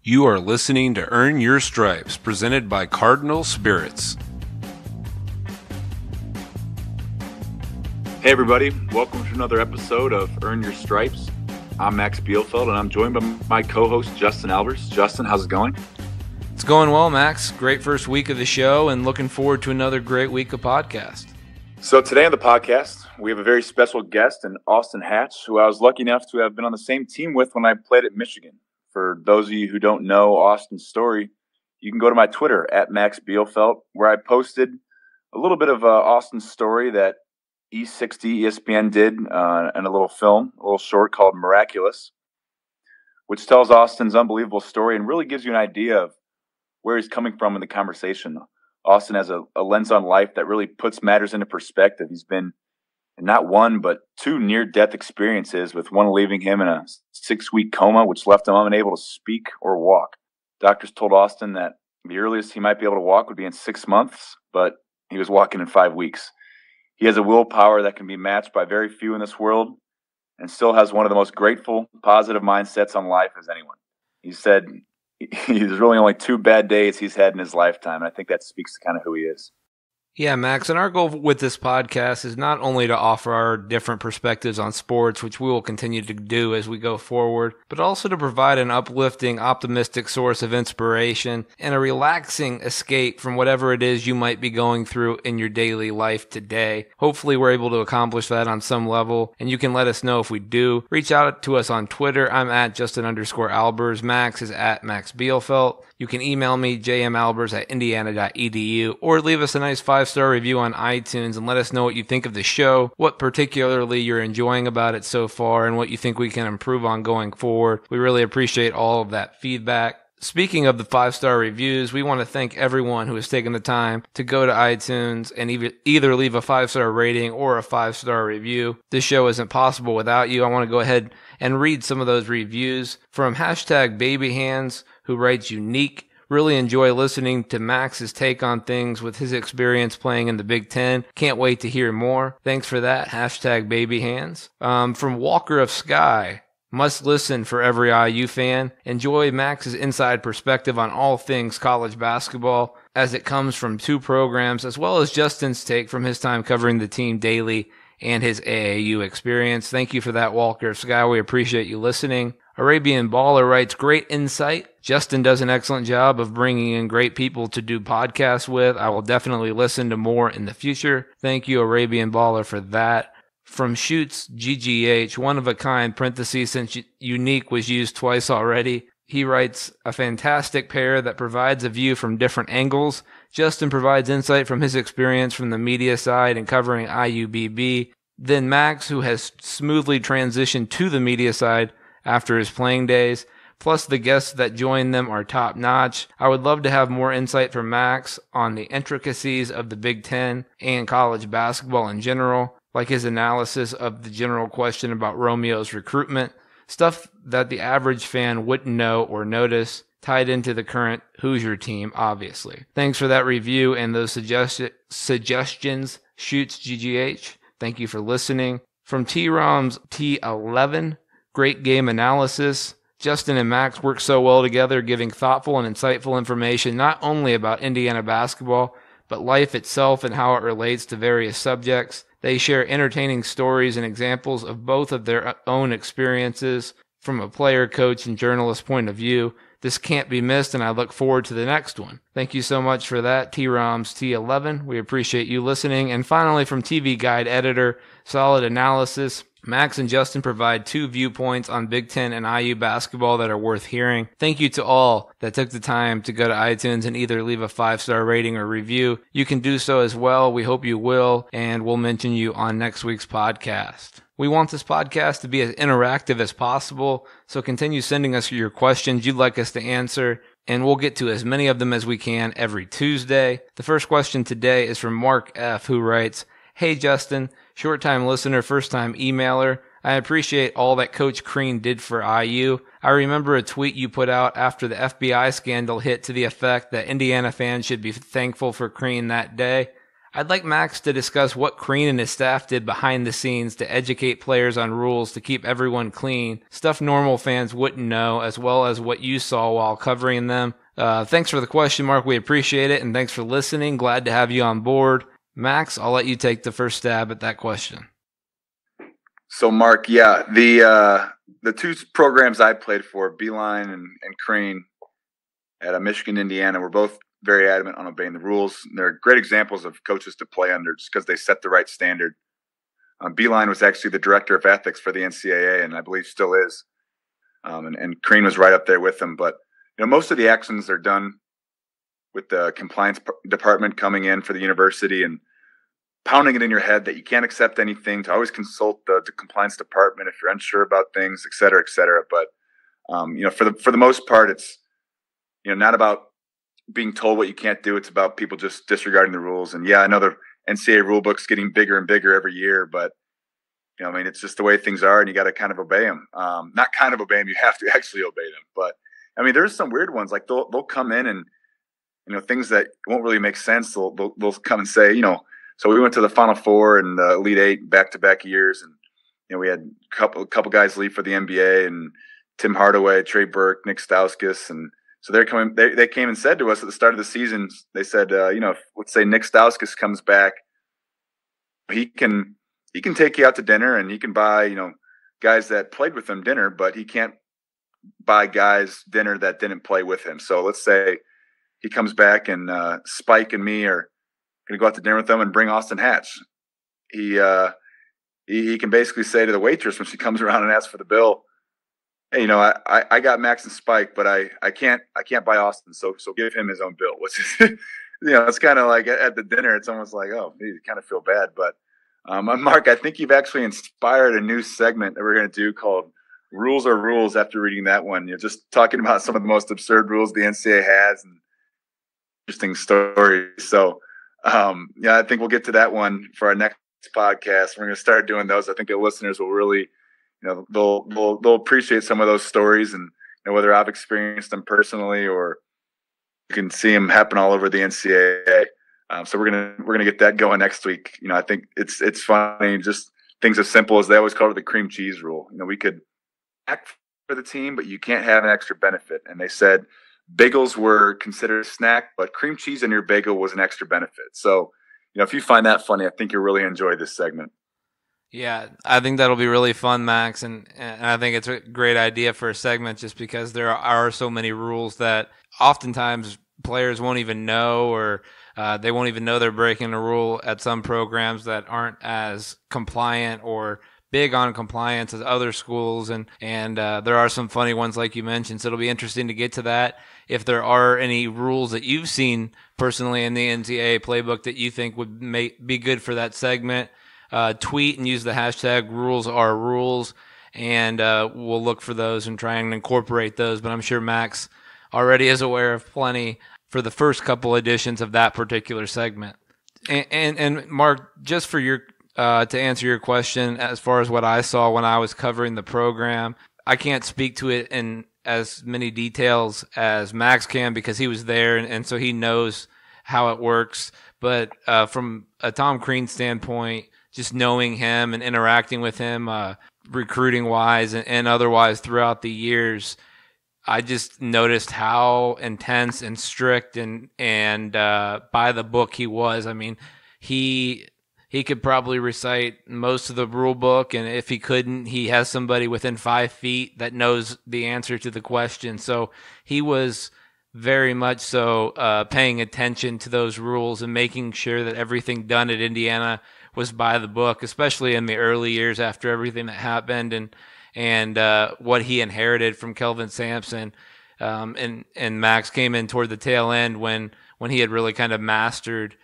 You are listening to Earn Your Stripes, presented by Cardinal Spirits. Hey everybody, welcome to another episode of Earn Your Stripes. I'm Max Bielfeld and I'm joined by my co-host Justin Albers. Justin, how's it going? It's going well, Max. Great first week of the show and looking forward to another great week of podcast. So today on the podcast, we have a very special guest in Austin Hatch, who I was lucky enough to have been on the same team with when I played at Michigan. For those of you who don't know Austin's story, you can go to my Twitter at Max Bielfeld, where I posted a little bit of Austin's story that E60 ESPN did in a little film, a little short called Miraculous, which tells Austin's unbelievable story and really gives you an idea of where he's coming from in the conversation. Austin has a lens on life that really puts matters into perspective. He's been in not one, but two near-death experiences, with one leaving him in a 6-week coma, which left him unable to speak or walk. Doctors told Austin that the earliest he might be able to walk would be in 6 months, but he was walking in 5 weeks. He has a willpower that can be matched by very few in this world and still has one of the most grateful, positive mindsets on life as anyone. He said there's really only 2 bad days he's had in his lifetime, and I think that speaks to kind of who he is. Yeah, Max, and our goal with this podcast is not only to offer our different perspectives on sports, which we will continue to do as we go forward, but also to provide an uplifting, optimistic source of inspiration and a relaxing escape from whatever it is you might be going through in your daily life today. Hopefully we're able to accomplish that on some level, and you can let us know if we do. Reach out to us on Twitter. I'm at Justin_Albers. Max is at Max Bielfeld. You can email me, jmalbers@indiana.edu, or leave us a nice 5-star review on iTunes and let us know what you think of the show, what particularly you're enjoying about it so far, and what you think we can improve on going forward. We really appreciate all of that feedback. Speaking of the 5-star reviews, we want to thank everyone who has taken the time to go to iTunes and either leave a 5-star rating or a 5-star review. This show isn't possible without you. I want to go ahead and read some of those reviews from #babyhands, who writes unique. Really enjoy listening to Max's take on things with his experience playing in the Big Ten. Can't wait to hear more. Thanks for that. #babyhands. From Walker of Sky. Must listen for every IU fan. Enjoy Max's inside perspective on all things college basketball as it comes from 2 programs, as well as Justin's take from his time covering the team daily and his AAU experience. Thank you for that, Walker of Sky. We appreciate you listening. Arabian Baller writes, great insight. Justin does an excellent job of bringing in great people to do podcasts with. I will definitely listen to more in the future. Thank you, Arabian Baller, for that. From Shoots GGH, one of a kind, parentheses, since unique was used twice already. He writes, a fantastic pair that provides a view from different angles. Justin provides insight from his experience from the media side and covering IUBB. Then Max, who has smoothly transitioned to the media side after his playing days, plus the guests that join them are top-notch. I would love to have more insight from Max on the intricacies of the Big Ten and college basketball in general, like his analysis of the general question about Romeo's recruitment, stuff that the average fan wouldn't know or notice, tied into the current Hoosier team, obviously. Thanks for that review and those suggestions, Shoots GGH. Thank you for listening. From T-Roms T11, great game analysis. Justin and Max work so well together, giving thoughtful and insightful information not only about Indiana basketball, but life itself and how it relates to various subjects. They share entertaining stories and examples of both of their own experiences from a player, coach, and journalist point of view. This can't be missed, and I look forward to the next one. Thank you so much for that, T-Roms T11. We appreciate you listening. And finally, from TV Guide Editor, solid analysis. Max and Justin provide 2 viewpoints on Big Ten and IU basketball that are worth hearing. Thank you to all that took the time to go to iTunes and either leave a 5-star rating or review. You can do so as well. We hope you will, and we'll mention you on next week's podcast. We want this podcast to be as interactive as possible, so continue sending us your questions you'd like us to answer, and we'll get to as many of them as we can every Tuesday. The first question today is from Mark F., who writes, hey Justin, short-time listener, first-time emailer. I appreciate all that Coach Crean did for IU. I remember a tweet you put out after the FBI scandal hit to the effect that Indiana fans should be thankful for Crean that day. I'd like Max to discuss what Crean and his staff did behind the scenes to educate players on rules to keep everyone clean, stuff normal fans wouldn't know, as well as what you saw while covering them. Thanks for the question, Mark. We appreciate it, and thanks for listening. Glad to have you on board. Max, I'll let you take the first stab at that question. So, Mark, yeah, the two programs I played for, Beeline and Crean at Michigan, Indiana, were both very adamant on obeying the rules. And they're great examples of coaches to play under just because they set the right standard. Beeline was actually the director of ethics for the NCAA, and I believe still is. And Crean was right up there with them. But most of the actions are done with the compliance department coming in for the university and pounding it in your head that you can't accept anything, to always consult the compliance department if you're unsure about things, et cetera, et cetera. But for the most part, it's not about being told what you can't do. It's about people just disregarding the rules. And yeah, I know the NCAA rule book's getting bigger and bigger every year, but it's just the way things are, and you got to kind of obey them. Not kind of obey them, you have to actually obey them. But there's some weird ones, like they'll come in and things that won't really make sense. They'll come and say, so we went to the Final Four and the Elite Eight back-to-back years, and we had a couple guys leave for the NBA, and Tim Hardaway, Trey Burke, Nick Stauskas, and so they came and said to us at the start of the season, they said, let's say Nick Stauskas comes back, he can take you out to dinner, and he can buy, guys that played with him dinner, but he can't buy guys dinner that didn't play with him. So let's say he comes back and Spike and me are going to go out to dinner with them and bring Austin Hatch. He can basically say to the waitress when she comes around and asks for the bill, hey, I got Max and Spike, but I can't buy Austin, so give him his own bill. Which is, it's kind of like at the dinner, it's almost like, oh, you kind of feel bad. But Mark, I think you've actually inspired a new segment that we're going to do called Rules Are Rules. After reading that one, just talking about some of the most absurd rules the NCAA has and interesting stories. So I think we'll get to that one for our next podcast. We're going to start doing those. I think the listeners will really, they'll appreciate some of those stories, and whether I've experienced them personally or you can see them happen all over the NCAA. So we're gonna get that going next week. I think it's funny, just things as simple as they always call it the cream cheese rule. We could act for the team, but you can't have an extra benefit. And they said bagels were considered a snack, but cream cheese in your bagel was an extra benefit. So, if you find that funny, I think you'll really enjoy this segment. Yeah, I think that'll be really fun, Max, and I think it's a great idea for a segment just because there are so many rules that oftentimes players won't even know, or they won't even know they're breaking a rule at some programs that aren't as compliant or big on compliance as other schools, and there are some funny ones like you mentioned, so it'll be interesting to get to that. If there are any rules that you've seen personally in the NCAA playbook that you think would be good for that segment, tweet and use the hashtag #RulesAreRules, and we'll look for those and try and incorporate those. But I'm sure Max already is aware of plenty for the first couple editions of that particular segment. And Mark, just for your to answer your question, as far as what I saw when I was covering the program, I can't speak to it in as many details as Max can because he was there, and so he knows how it works. But from a Tom Crean standpoint, just knowing him and interacting with him, recruiting-wise and otherwise throughout the years, I just noticed how intense and strict and by the book he was. I mean, he could probably recite most of the rule book, and if he couldn't, he has somebody within 5 feet that knows the answer to the question. So he was very much so paying attention to those rules and making sure that everything done at Indiana was by the book, especially in the early years after everything that happened and what he inherited from Kelvin Sampson. And Max came in toward the tail end when he had really kind of mastered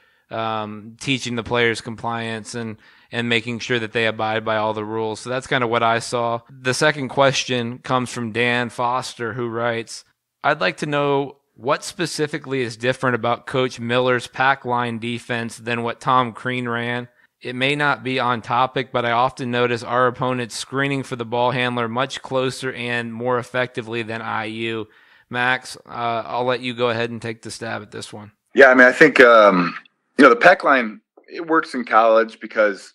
teaching the players compliance and making sure that they abide by all the rules. So that's kind of what I saw. The second question comes from Dan Foster, who writes, I'd like to know what specifically is different about Coach Miller's pack line defense than what Tom Crean ran. It may not be on topic, but I often notice our opponents screening for the ball handler much closer and more effectively than IU. Max, I'll let you go ahead and take the stab at this one. Yeah, I mean, I think, the pack line it works in college because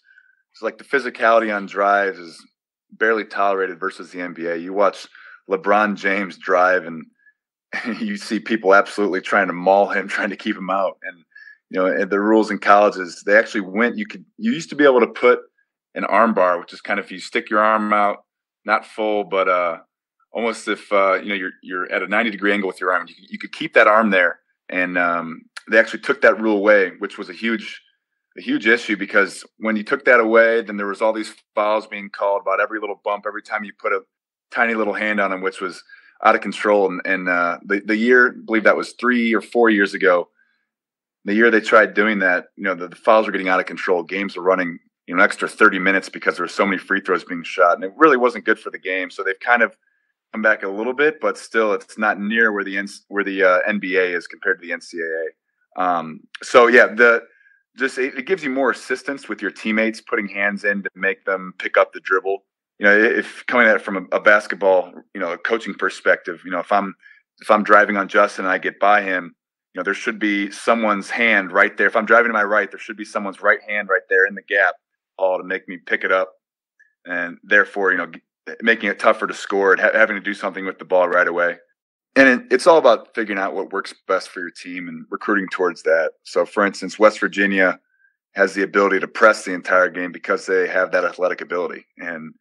it's like the physicality on drives is barely tolerated versus the NBA. You watch LeBron James drive, and you see people absolutely trying to maul him, trying to keep him out. And the rules in college is they actually you used to be able to put an arm bar, which is kind of if you stick your arm out, not full, but almost if you're at a 90-degree angle with your arm, you could keep that arm there. And they actually took that rule away, which was a huge issue, because when you took that away, then there was all these fouls being called about every little bump, every time you put a tiny little hand on him, which was out of control. And the year, I believe that was 3 or 4 years ago, the year they tried doing that, the fouls were getting out of control. Games were running, an extra 30 minutes because there were so many free throws being shot, and it really wasn't good for the game. So they've kind of come back a little bit, but still, it's not near where the NBA is compared to the NCAA. It gives you more assistance with your teammates putting hands in to make them pick up the dribble. If coming at it from a basketball, a coaching perspective, if I'm driving on Justin and I get by him, there should be someone's hand right there. If I'm driving to my right, there should be someone's right hand right there in the gap, all to make me pick it up, and therefore, making it tougher to score and having to do something with the ball right away. And it's all about figuring out what works best for your team and recruiting towards that. So, for instance, West Virginia has the ability to press the entire game because they have that athletic ability. And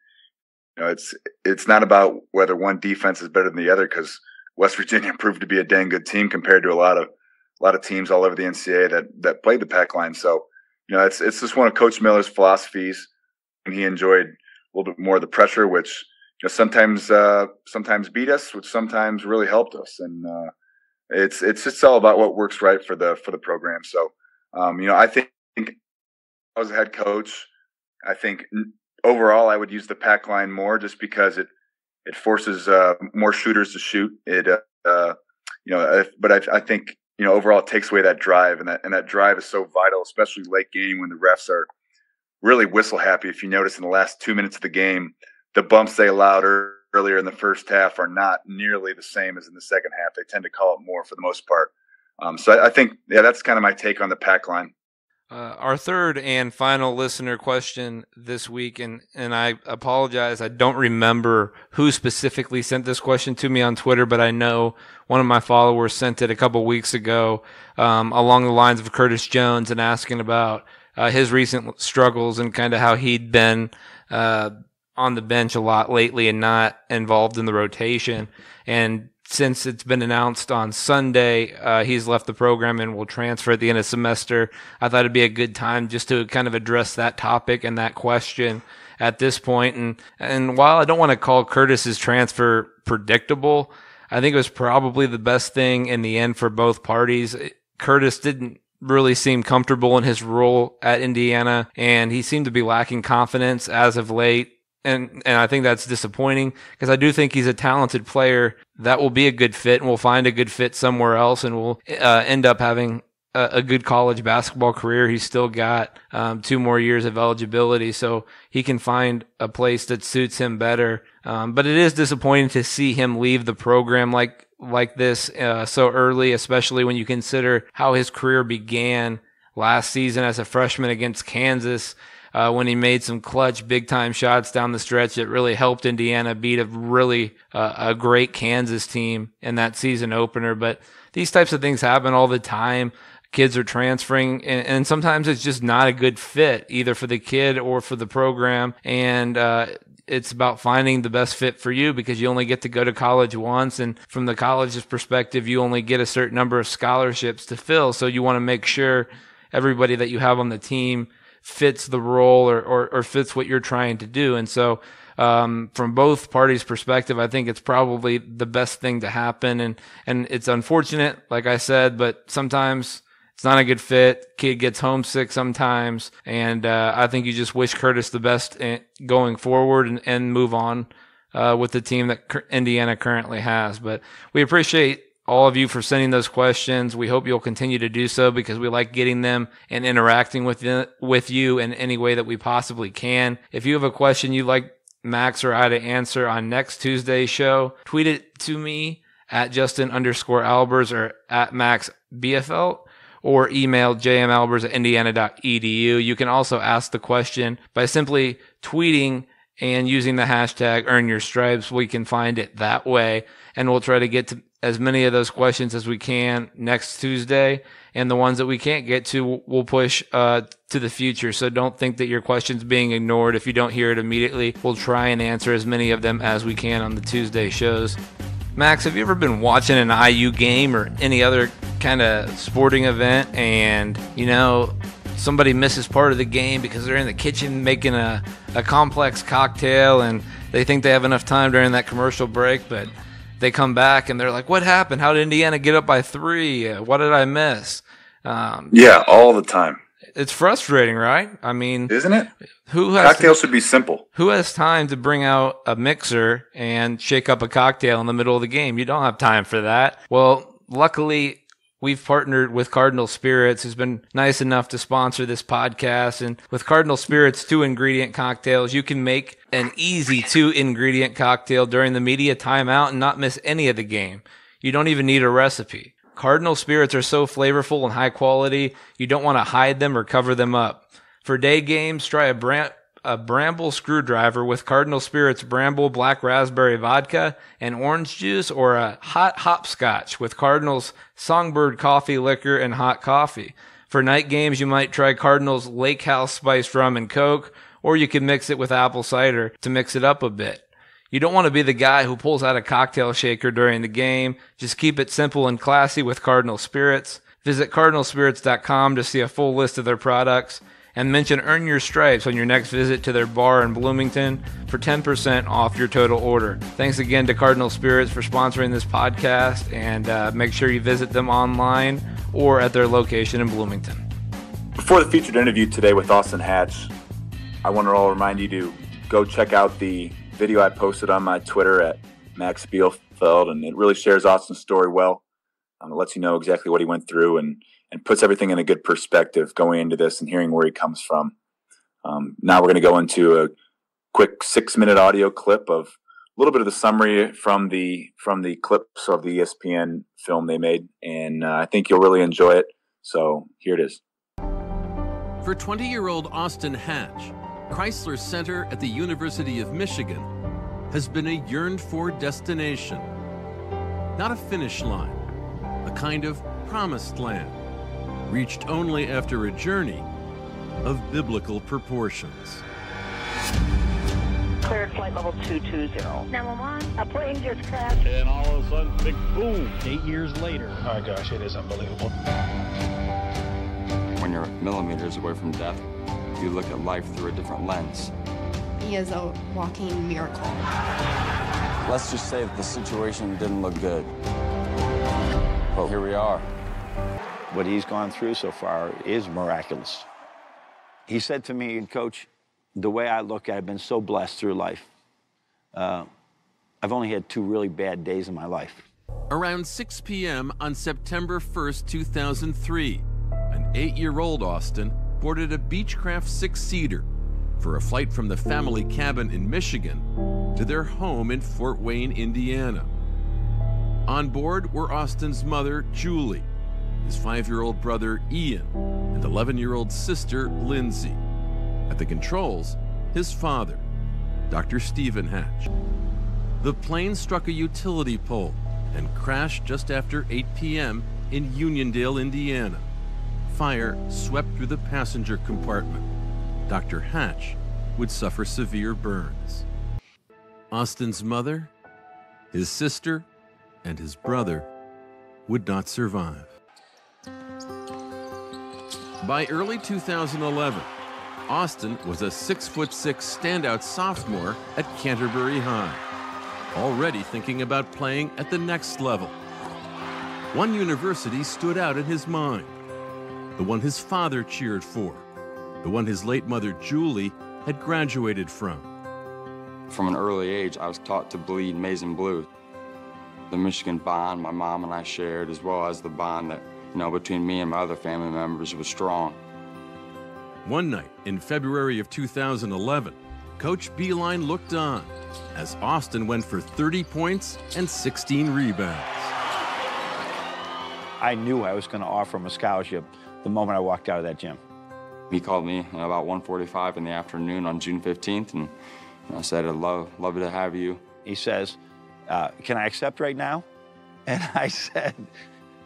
it's not about whether one defense is better than the other, because West Virginia proved to be a dang good team compared to a lot of teams all over the NCAA that played the pack line. So, it's just one of Coach Miller's philosophies, and he enjoyed a little bit more of the pressure, which sometimes beat us, which sometimes really helped us. And it's just all about what works right for the program. So I think I was a head coach. I think overall I would use the pack line more, just because it forces more shooters to shoot. But I think overall it takes away that drive, and that drive is so vital, especially late game when the refs are really whistle happy. If you notice in the last 2 minutes of the game, the bumps they allowed earlier in the first half are not nearly the same as in the second half. They tend to call it more for the most part. So I think, that's kind of my take on the pack line. Our third and final listener question this week, and I apologize, I don't remember who specifically sent this question to me on Twitter, but I know one of my followers sent it a couple weeks ago, along the lines of Curtis Jones, and asking about his recent struggles and kind of how he'd been on the bench a lot lately and not involved in the rotation. And since it's been announced on Sunday, he's left the program and will transfer at the end of the semester, I thought it'd be a good time just to kind of address that topic and that question at this point. And while I don't want to call Curtis's transfer predictable, I think it was probably the best thing in the end for both parties. Curtis didn't really seem comfortable in his role at Indiana, and he seemed to be lacking confidence as of late. And I think that's disappointing, because I do think he's a talented player that will be a good fit, and will find a good fit somewhere else, and will end up having a good college basketball career. He's still got 2 more years of eligibility, so he can find a place that suits him better. But it is disappointing to see him leave the program like this so early, especially when you consider how his career began last season as a freshman against Kansas, when he made some clutch big-time shots down the stretch that really helped Indiana beat a great Kansas team in that season opener. But these types of things happen all the time. Kids are transferring, and sometimes it's just not a good fit, either for the kid or for the program. And it's about finding the best fit for you, because you only get to go to college once, and from the college's perspective, you only get a certain number of scholarships to fill. So you want to make sure everybody that you have on the team fits the role or fits what you're trying to do. And so from both parties' perspective, I think it's probably the best thing to happen. And it's unfortunate, like I said, but sometimes it's not a good fit. Kid gets homesick sometimes. And I think you just wish Curtis the best going forward and move on with the team that Indiana currently has. But we appreciate all of you for sending those questions. We hope you'll continue to do so, because we like getting them and interacting with you in any way that we possibly can. If you have a question you'd like Max or I to answer on next Tuesday's show, tweet it to me at Justin_Albers or at MaxBFL, or email jmalbers@indiana.edu. You can also ask the question by simply tweeting and using the hashtag #EarnYourStripes. We can find it that way, and we'll try to get to as many of those questions as we can next Tuesday. And the ones that we can't get to, we'll push to the future. So don't think that your question's being ignored if you don't hear it immediately. We'll try and answer as many of them as we can on the Tuesday shows. Max, have you ever been watching an IU game or any other kind of sporting event and, somebody misses part of the game because they're in the kitchen making a complex cocktail and they think they have enough time during that commercial break, but they come back and they're like, what happened? How did Indiana get up by 3? What did I miss? Yeah, all the time. It's frustrating, right? I mean, isn't it? Cocktails should be simple. Who has time to bring out a mixer and shake up a cocktail in the middle of the game? You don't have time for that. Well, luckily, we've partnered with Cardinal Spirits, who's been nice enough to sponsor this podcast. And with Cardinal Spirits 2-ingredient cocktails, you can make an easy 2-ingredient cocktail during the media timeout and not miss any of the game. You don't even need a recipe. Cardinal Spirits are so flavorful and high quality, you don't want to hide them or cover them up. For day games, try a Bramble screwdriver with Cardinal Spirits Bramble Black Raspberry Vodka and Orange Juice, or a hot hopscotch with Cardinal's Songbird Coffee Liquor and Hot Coffee. For night games, you might try Cardinal's Lake House Spiced Rum and Coke, or you can mix it with apple cider to mix it up a bit. You don't want to be the guy who pulls out a cocktail shaker during the game. Just keep it simple and classy with Cardinal Spirits. Visit cardinalspirits.com to see a full list of their products, and mention Earn Your Stripes on your next visit to their bar in Bloomington for 10% off your total order. Thanks again to Cardinal Spirits for sponsoring this podcast, and make sure you visit them online or at their location in Bloomington. Before the featured interview today with Austin Hatch, I want to all remind you to go check out the video I posted on my Twitter at Max Bielfeld, and it really shares Austin's story well. It lets you know exactly what he went through and puts everything in a good perspective going into this and hearing where he comes from. Now we're going to go into a quick 6-minute audio clip of a little bit of the summary from the clips of the ESPN film they made, and I think you'll really enjoy it. So here it is. For 20-year-old Austin Hatch, Chrysler Center at the University of Michigan has been a yearned-for destination. Not a finish line, a kind of promised land, reached only after a journey of biblical proportions. Cleared flight level 220. 911. A plane just crashed. And all of a sudden, big boom. 8 years later. Oh gosh, it is unbelievable. When you're millimeters away from death, you look at life through a different lens. He is a walking miracle. Let's just say that the situation didn't look good. But here we are. What he's gone through so far is miraculous. He said to me, Coach, the way I look at it, I've been so blessed through life. I've only had 2 really bad days in my life. Around 6 p.m. on September 1st, 2003, an 8-year-old Austin boarded a Beechcraft 6-seater for a flight from the family cabin in Michigan to their home in Fort Wayne, Indiana. On board were Austin's mother, Julie, his 5-year-old brother, Ian, and 11-year-old sister, Lindsay. At the controls, his father, Dr. Stephen Hatch. The plane struck a utility pole and crashed just after 8 p.m. in Uniondale, Indiana. Fire swept through the passenger compartment. Dr. Hatch would suffer severe burns. Austin's mother, his sister, and his brother would not survive. By early 2011, Austin was a 6'6" standout sophomore at Canterbury High, already thinking about playing at the next level. One university stood out in his mind, the one his father cheered for, the one his late mother, Julie, had graduated from. From an early age, I was taught to bleed maize and blue. The Michigan bond my mom and I shared, as well as the bond that, between me and my other family members was strong. One night in February of 2011, Coach Beeline looked on as Austin went for 30 points and 16 rebounds. I knew I was going to offer him a scholarship the moment I walked out of that gym. He called me about 1:45 in the afternoon on June 15th, and I said, I'd love to have you. He says, can I accept right now? And I said,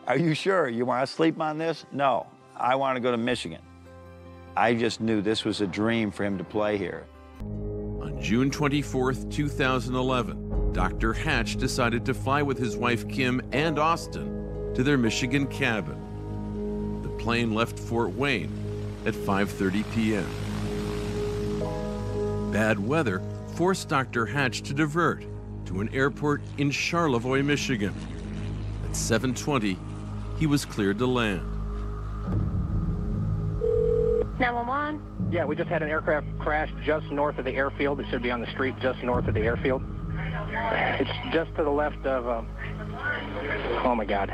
are you sure? You want to sleep on this? No, I want to go to Michigan. I just knew this was a dream for him to play here. On June 24th, 2011, Dr. Hatch decided to fly with his wife Kim and Austin to their Michigan cabin. The plane left Fort Wayne at 5:30 p.m. Bad weather forced Dr. Hatch to divert to an airport in Charlevoix, Michigan. At 7:20, he was cleared to land. 911? Yeah, we just had an aircraft crash just north of the airfield. It should be on the street just north of the airfield. It's just to the left of, oh my God.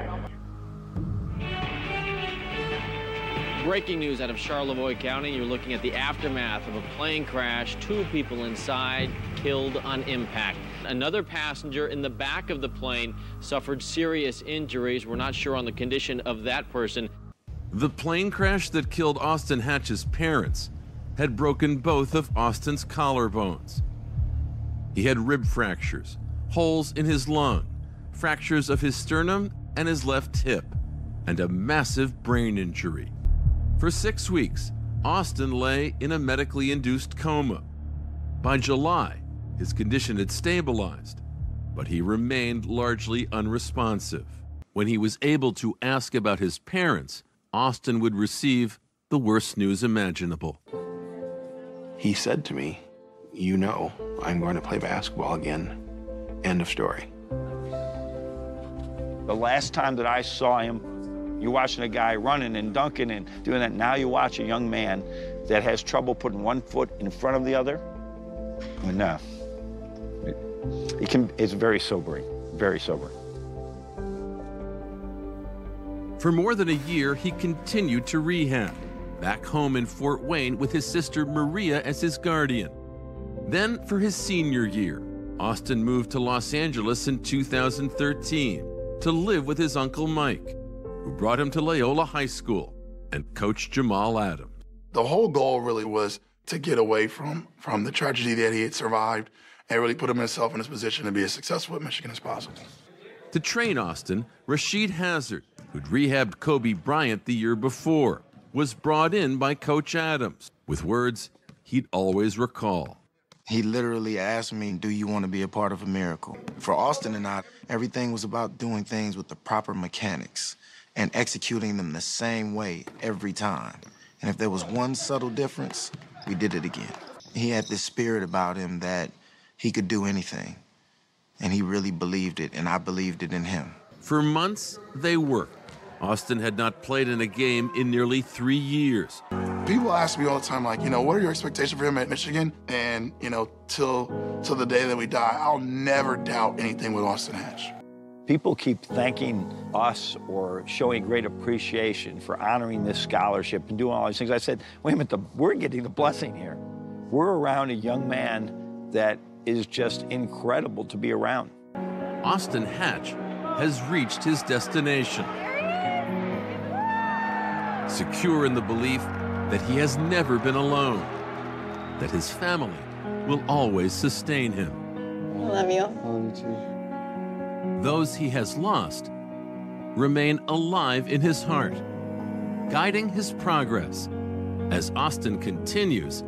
Breaking news out of Charlevoix County. You're looking at the aftermath of a plane crash. 2 people inside killed on impact. Another passenger in the back of the plane suffered serious injuries. We're not sure on the condition of that person. The plane crash that killed Austin Hatch's parents had broken both of Austin's collarbones. He had rib fractures, holes in his lung, fractures of his sternum and his left hip, and a massive brain injury. For 6 weeks, Austin lay in a medically induced coma. By July, his condition had stabilized, but he remained largely unresponsive. When he was able to ask about his parents, Austin would receive the worst news imaginable. He said to me, you know, I'm going to play basketball again. End of story. The last time that I saw him, you're watching a guy running and dunking and doing that. Now you watch a young man that has trouble putting one foot in front of the other. And no, it's very sobering, very sobering. For more than a year, he continued to rehab, back home in Fort Wayne with his sister Maria as his guardian. Then, for his senior year, Austin moved to Los Angeles in 2013 to live with his uncle Mike, who brought him to Loyola High School, and Coach Jamal Adams. The whole goal really was to get away from the tragedy that he had survived and really put himself in his position to be as successful at Michigan as possible. To train Austin, Rasheed Hazard, who'd rehabbed Kobe Bryant the year before, was brought in by Coach Adams with words he'd always recall. He literally asked me, do you want to be a part of a miracle? For Austin and I, everything was about doing things with the proper mechanics and executing them the same way every time. And if there was one subtle difference, we did it again. He had this spirit about him that he could do anything. And he really believed it, and I believed it in him. For months, they worked. Austin had not played in a game in nearly 3 years. People ask me all the time, like, you know, what are your expectations for him at Michigan? And, you know, till the day that we die, I'll never doubt anything with Austin Hatch. People keep thanking us or showing great appreciation for honoring this scholarship and doing all these things. I said, wait a minute, we're getting the blessing here. We're around a young man that is just incredible to be around. Austin Hatch has reached his destination, secure in the belief that he has never been alone, that his family will always sustain him. I love you. I love you too. Those he has lost remain alive in his heart, guiding his progress as Austin continues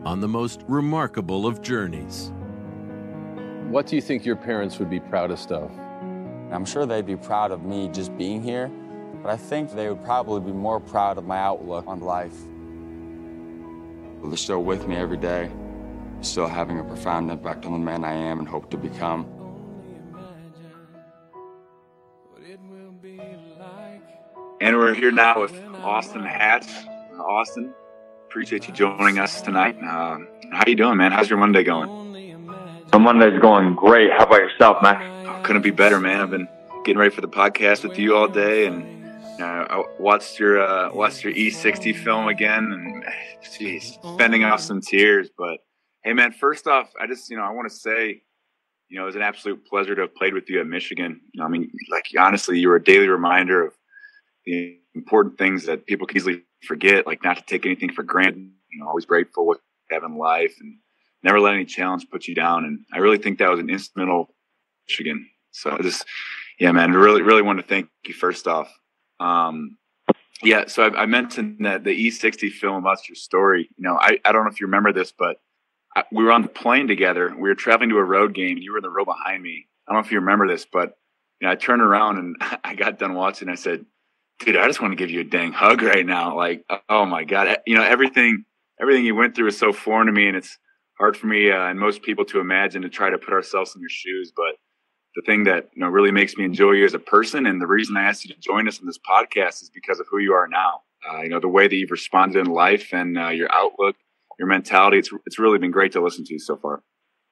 on the most remarkable of journeys. What do you think your parents would be proudest of? I'm sure they'd be proud of me just being here, but I think they would probably be more proud of my outlook on life. They're still with me every day, still having a profound impact on the man I am and hope to become. And we're here now with Austin Hatch. Austin, appreciate you joining us tonight. How you doing, man? How's your Monday going? My Monday's going great. How about yourself, man? Oh, couldn't be better, man. I've been getting ready for the podcast with you all day, and I watched your E60 film again, and geez, fending off some tears. But hey, man, first off, I want to say, it was an absolute pleasure to have played with you at Michigan. I mean, like, honestly, you were a daily reminder of the important things that people can easily forget, like not to take anything for granted, always grateful what you have in life and never let any challenge put you down. And I really think that was an instrumental Michigan. So yeah, man, really, really want to thank you first off. So I mentioned that the E60 film about your story, I don't know if you remember this, but we were on the plane together. We were traveling to a road game and you were in the row behind me. I don't know if you remember this, but I turned around and I got done watching. I said, dude, I just want to give you a dang hug right now. Like, oh my God, everything you went through is so foreign to me, and it's hard for me and most people to imagine, to try to put ourselves in your shoes. But the thing that really makes me enjoy you as a person, and the reason I asked you to join us on this podcast, is because of who you are now. The way that you've responded in life and your outlook, your mentality. It's really been great to listen to so far.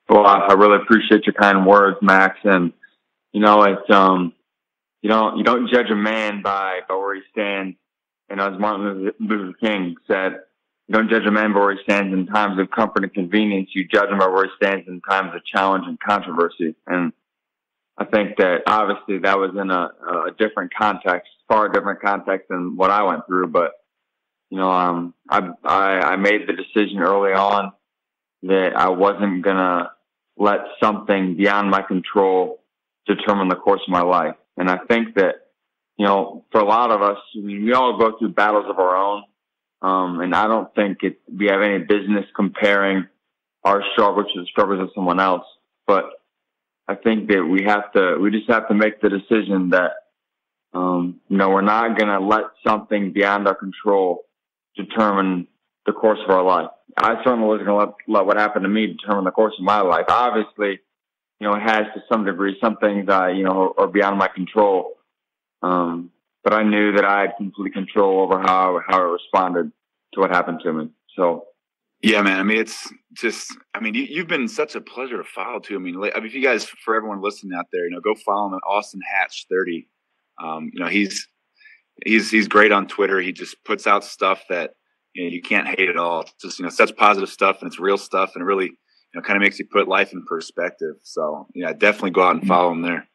Well, I really appreciate your kind words, Max. And it's you don't judge a man by where he stands. As Martin Luther King said, you don't judge a man by where he stands in times of comfort and convenience. You judge him by where he stands in times of challenge and controversy. And I think that obviously that was in a different context, far different context than what I went through. But I made the decision early on that I wasn't gonna let something beyond my control determine the course of my life. And I think that for a lot of us, we all go through battles of our own, and I don't think we have any business comparing our struggles to the struggles of someone else. But I think that we just have to make the decision that, we're not going to let something beyond our control determine the course of our life. I certainly wasn't going to let what happened to me determine the course of my life. Obviously, it has to some degree. Some things, are beyond my control. But I knew that I had complete control over how I responded to what happened to me. So. Yeah, man. It's just, you've been such a pleasure to follow too. If you guys, for everyone listening out there, go follow him at Austin Hatch 30. He's great on Twitter. He just puts out stuff that, you can't hate at all. It's just, such positive stuff, and it's real stuff, and it really, kind of makes you put life in perspective. So yeah, definitely go out and follow him there.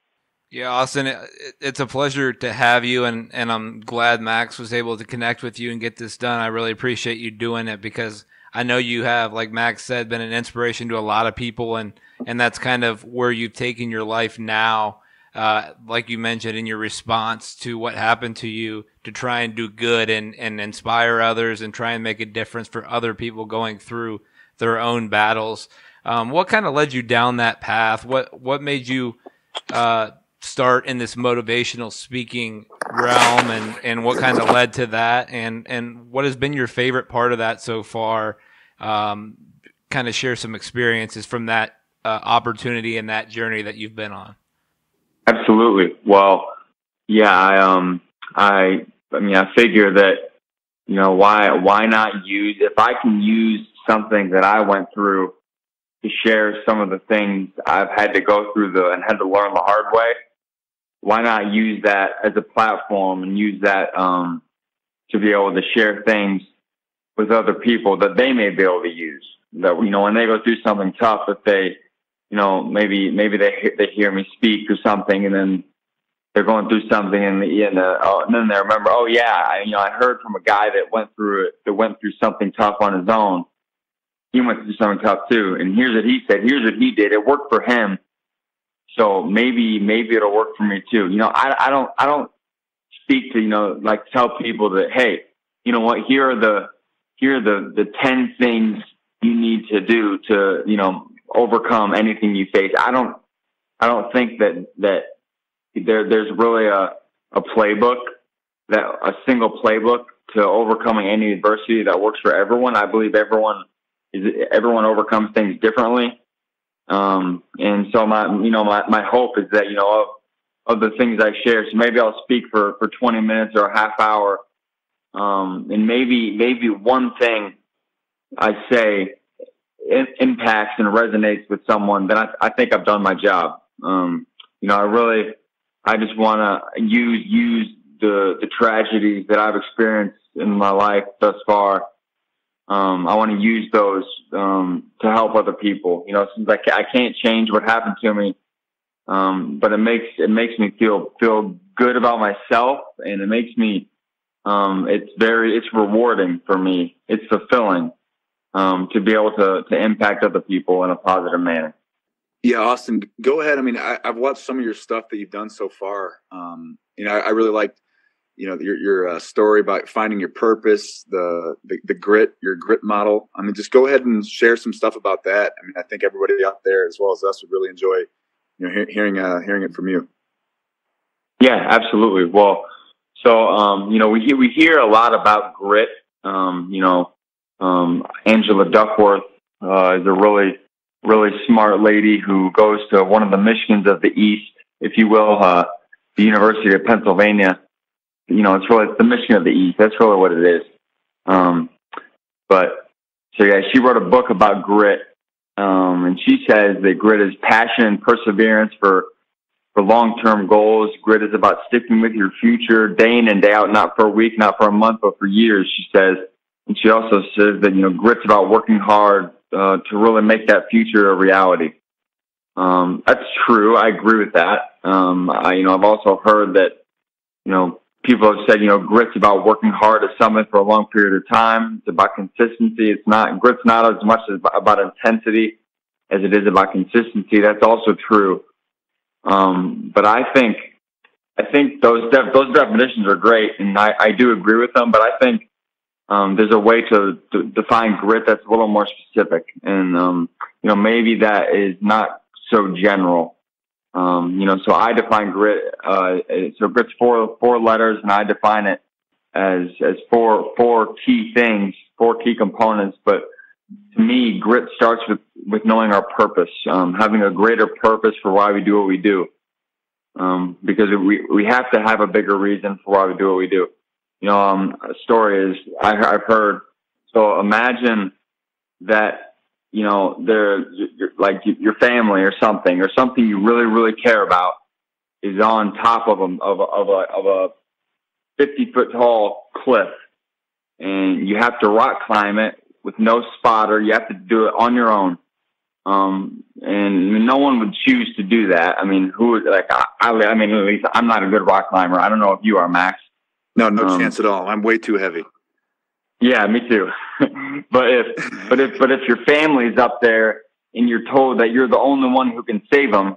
Yeah, Austin, it's a pleasure to have you, and I'm glad Max was able to connect with you and get this done. I really appreciate you doing it, because I know you have, like Max said, been an inspiration to a lot of people, and that's kind of where you've taken your life now, like you mentioned, in your response to what happened to you, to try and do good and inspire others and try and make a difference for other people going through their own battles. What kind of led you down that path? What made you start in this motivational speaking realm, and what kind of led to that, and what has been your favorite part of that so far? Kind of share some experiences from that opportunity and that journey that you've been on. Absolutely. Well, yeah, I figure that, why not use, if I can use something that I went through to share some of the things I've had to go through and had to learn the hard way, why not use that as a platform and use that to be able to share things with other people that they may be able to use. That, when they go through something tough, if they, maybe they hear me speak or something, and then they're going through something, and then they remember, oh yeah, I heard from a guy that went through something tough on his own. He went through something tough too, and here's what he said. Here's what he did. It worked for him. So maybe it'll work for me too. I don't speak to, tell people that, hey, you know what, here are the 10 things you need to do to, overcome anything you face. I don't think that there's really a playbook, a single playbook to overcoming any adversity that works for everyone. I believe everyone overcomes things differently. And so my hope is that, of the things I share, so maybe I'll speak for 20 minutes or a half hour. And maybe one thing I say impacts and resonates with someone, then I think I've done my job. I just want to use the tragedies that I've experienced in my life thus far. I want to use those to help other people. Since I can't change what happened to me, but it makes me feel good about myself, and it makes me, it's rewarding for me. It's fulfilling, to be able to impact other people in a positive manner. Yeah, Austin, go ahead. I mean, I've watched some of your stuff that you've done so far. I really liked, your story about finding your purpose, the grit, your grit model. I mean, just go ahead and share some stuff about that. I mean, I think everybody out there, as well as us, would really enjoy, hearing it from you. Yeah, absolutely. Well, so we hear a lot about grit. Angela Duckworth is a really smart lady who goes to one of the Michigans of the East, if you will, the University of Pennsylvania. It's the Michigan of the East. That's really what it is. She wrote a book about grit, and she says that grit is passion and perseverance for long-term goals. Grit is about sticking with your future day in and day out, not for a week, not for a month, but for years, she says. And she also says that, grit's about working hard to really make that future a reality. That's true. I agree with that. I've also heard that, people have said, grit's about working hard at something for a long period of time. It's about consistency. Grit's not as much about intensity as it is about consistency. That's also true. But I think those definitions are great, and I do agree with them, but I think there's a way to define grit that's a little more specific, and maybe that is not so general. So I define grit. So grit's four letters, and I define it as four key things, four key components. But to me, grit starts with knowing our purpose, having a greater purpose for why we do what we do. Because we have to have a bigger reason for why we do what we do. A story is I've heard. So imagine that, your family or something you really, really care about is on top of a 50-foot tall cliff, and you have to rock climb it with no spotter. You have to do it on your own. And no one would choose to do that. I mean, who would, at least I'm not a good rock climber. I don't know if you are, Max. No chance at all. I'm way too heavy. Yeah, me too. but if your family's up there and you're told that you're the only one who can save them,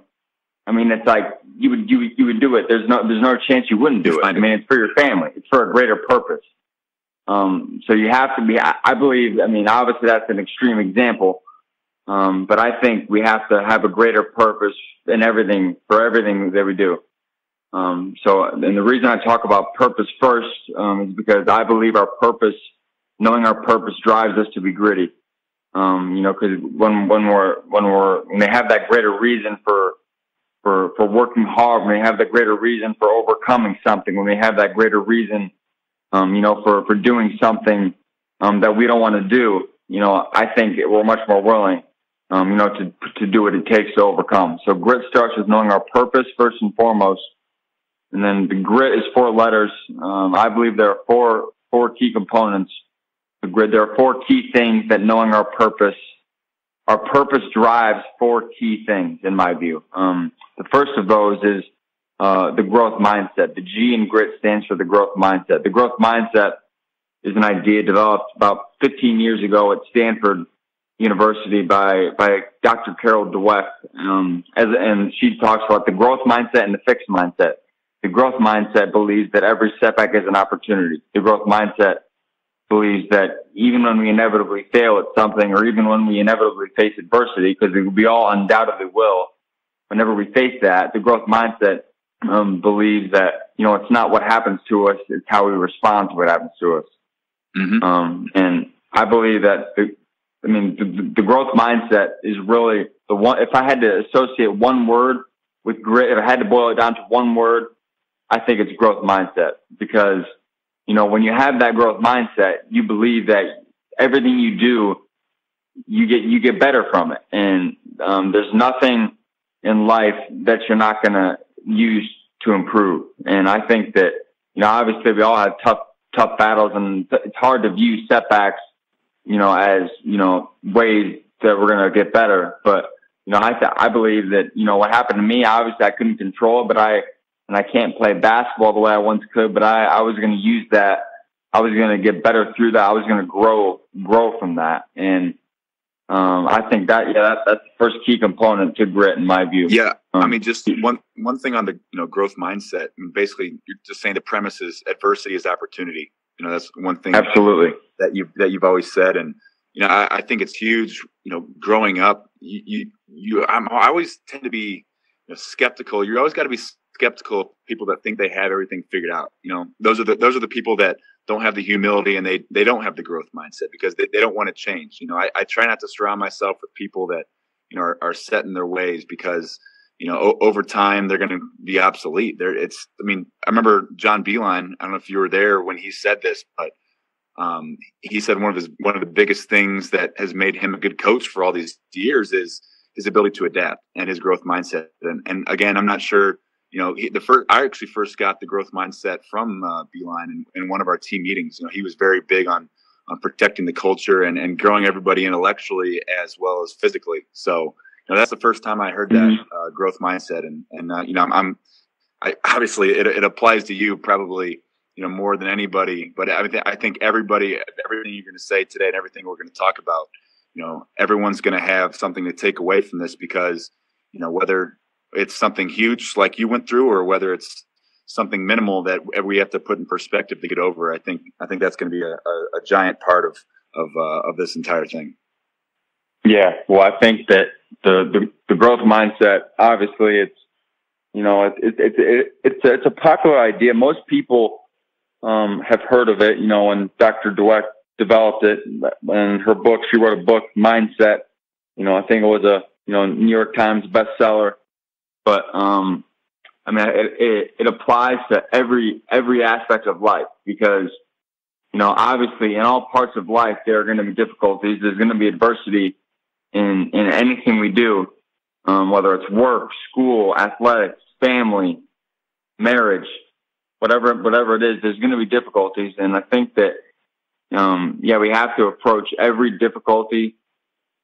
I mean, it's like you would do it. There's no chance you wouldn't do it. I mean, it's for your family. It's for a greater purpose. So you have to be. I believe. I mean, obviously that's an extreme example, but I think we have to have a greater purpose in everything that we do. And the reason I talk about purpose first is because I believe knowing our purpose drives us to be gritty. Because when they have that greater reason for working hard, when they have that greater reason for overcoming something, when they have that greater reason, for doing something that we don't want to do, I think we're much more willing, to do what it takes to overcome. So grit starts with knowing our purpose first and foremost. And then the grit is four letters. I believe there are four key components. The grit, there are four key things that knowing our purpose drives four key things in my view. The first of those is the growth mindset. The G in grit stands for the growth mindset. The growth mindset is an idea developed about 15 years ago at Stanford University by Dr. Carol Dweck. And she talks about the growth mindset and the fixed mindset. The growth mindset believes that every setback is an opportunity. The growth mindset believes that even when we inevitably fail at something, or even when we inevitably face adversity, because we all undoubtedly will, whenever we face that, the growth mindset believes that, it's not what happens to us, it's how we respond to what happens to us. Mm-hmm. And I believe that, the growth mindset is really the one. If I had to associate one word with grit, if I had to boil it down to one word, I think it's growth mindset. Because, when you have that growth mindset, you believe that everything you do, you get better from it. And there's nothing in life that you're not going to use to improve. And I think that, obviously we all have tough battles, and it's hard to view setbacks, as, ways that we're going to get better. But, I believe that, what happened to me, obviously I couldn't control it, but I and I can't play basketball the way I once could, but I was going to use that. I was going to get better through that. I was going to grow from that. And I think that's the first key component to grit in my view. Yeah. I mean, just one thing on the growth mindset. I mean, basically, you're just saying the premise is adversity is opportunity. That's one thing. Absolutely. That you've always said. And, I think it's huge, growing up, I always tend to be skeptical. You always got to be skeptical of people that think they have everything figured out. Those are the people that don't have the humility, and they don't have the growth mindset because they don't want to change. I try not to surround myself with people that, are set in their ways because, over time they're going to be obsolete. I remember John Beeline. I don't know if you were there when he said this, but he said one of the biggest things that has made him a good coach for all these years is his ability to adapt and his growth mindset. And again, I'm not sure, I actually first got the growth mindset from Beeline in one of our team meetings. He was very big on protecting the culture and growing everybody intellectually as well as physically. So, that's the first time I heard that growth mindset. I obviously it applies to you probably, more than anybody, but I think everybody, everything you're going to say today and everything we're going to talk about, everyone's going to have something to take away from this because, whether it's something huge like you went through or whether it's something minimal that we have to put in perspective to get over, I think that's going to be a giant part of this entire thing. Yeah. Well, I think that the growth mindset, obviously it's a popular idea. Most people, have heard of it, when Dr. Dweck developed it in her book. She wrote a book, Mindset. I think it was a, New York Times bestseller, but, it applies to every aspect of life because, obviously in all parts of life, there are going to be difficulties. There's going to be adversity in anything we do, whether it's work, school, athletics, family, marriage, whatever it is, there's going to be difficulties. And I think that, we have to approach every difficulty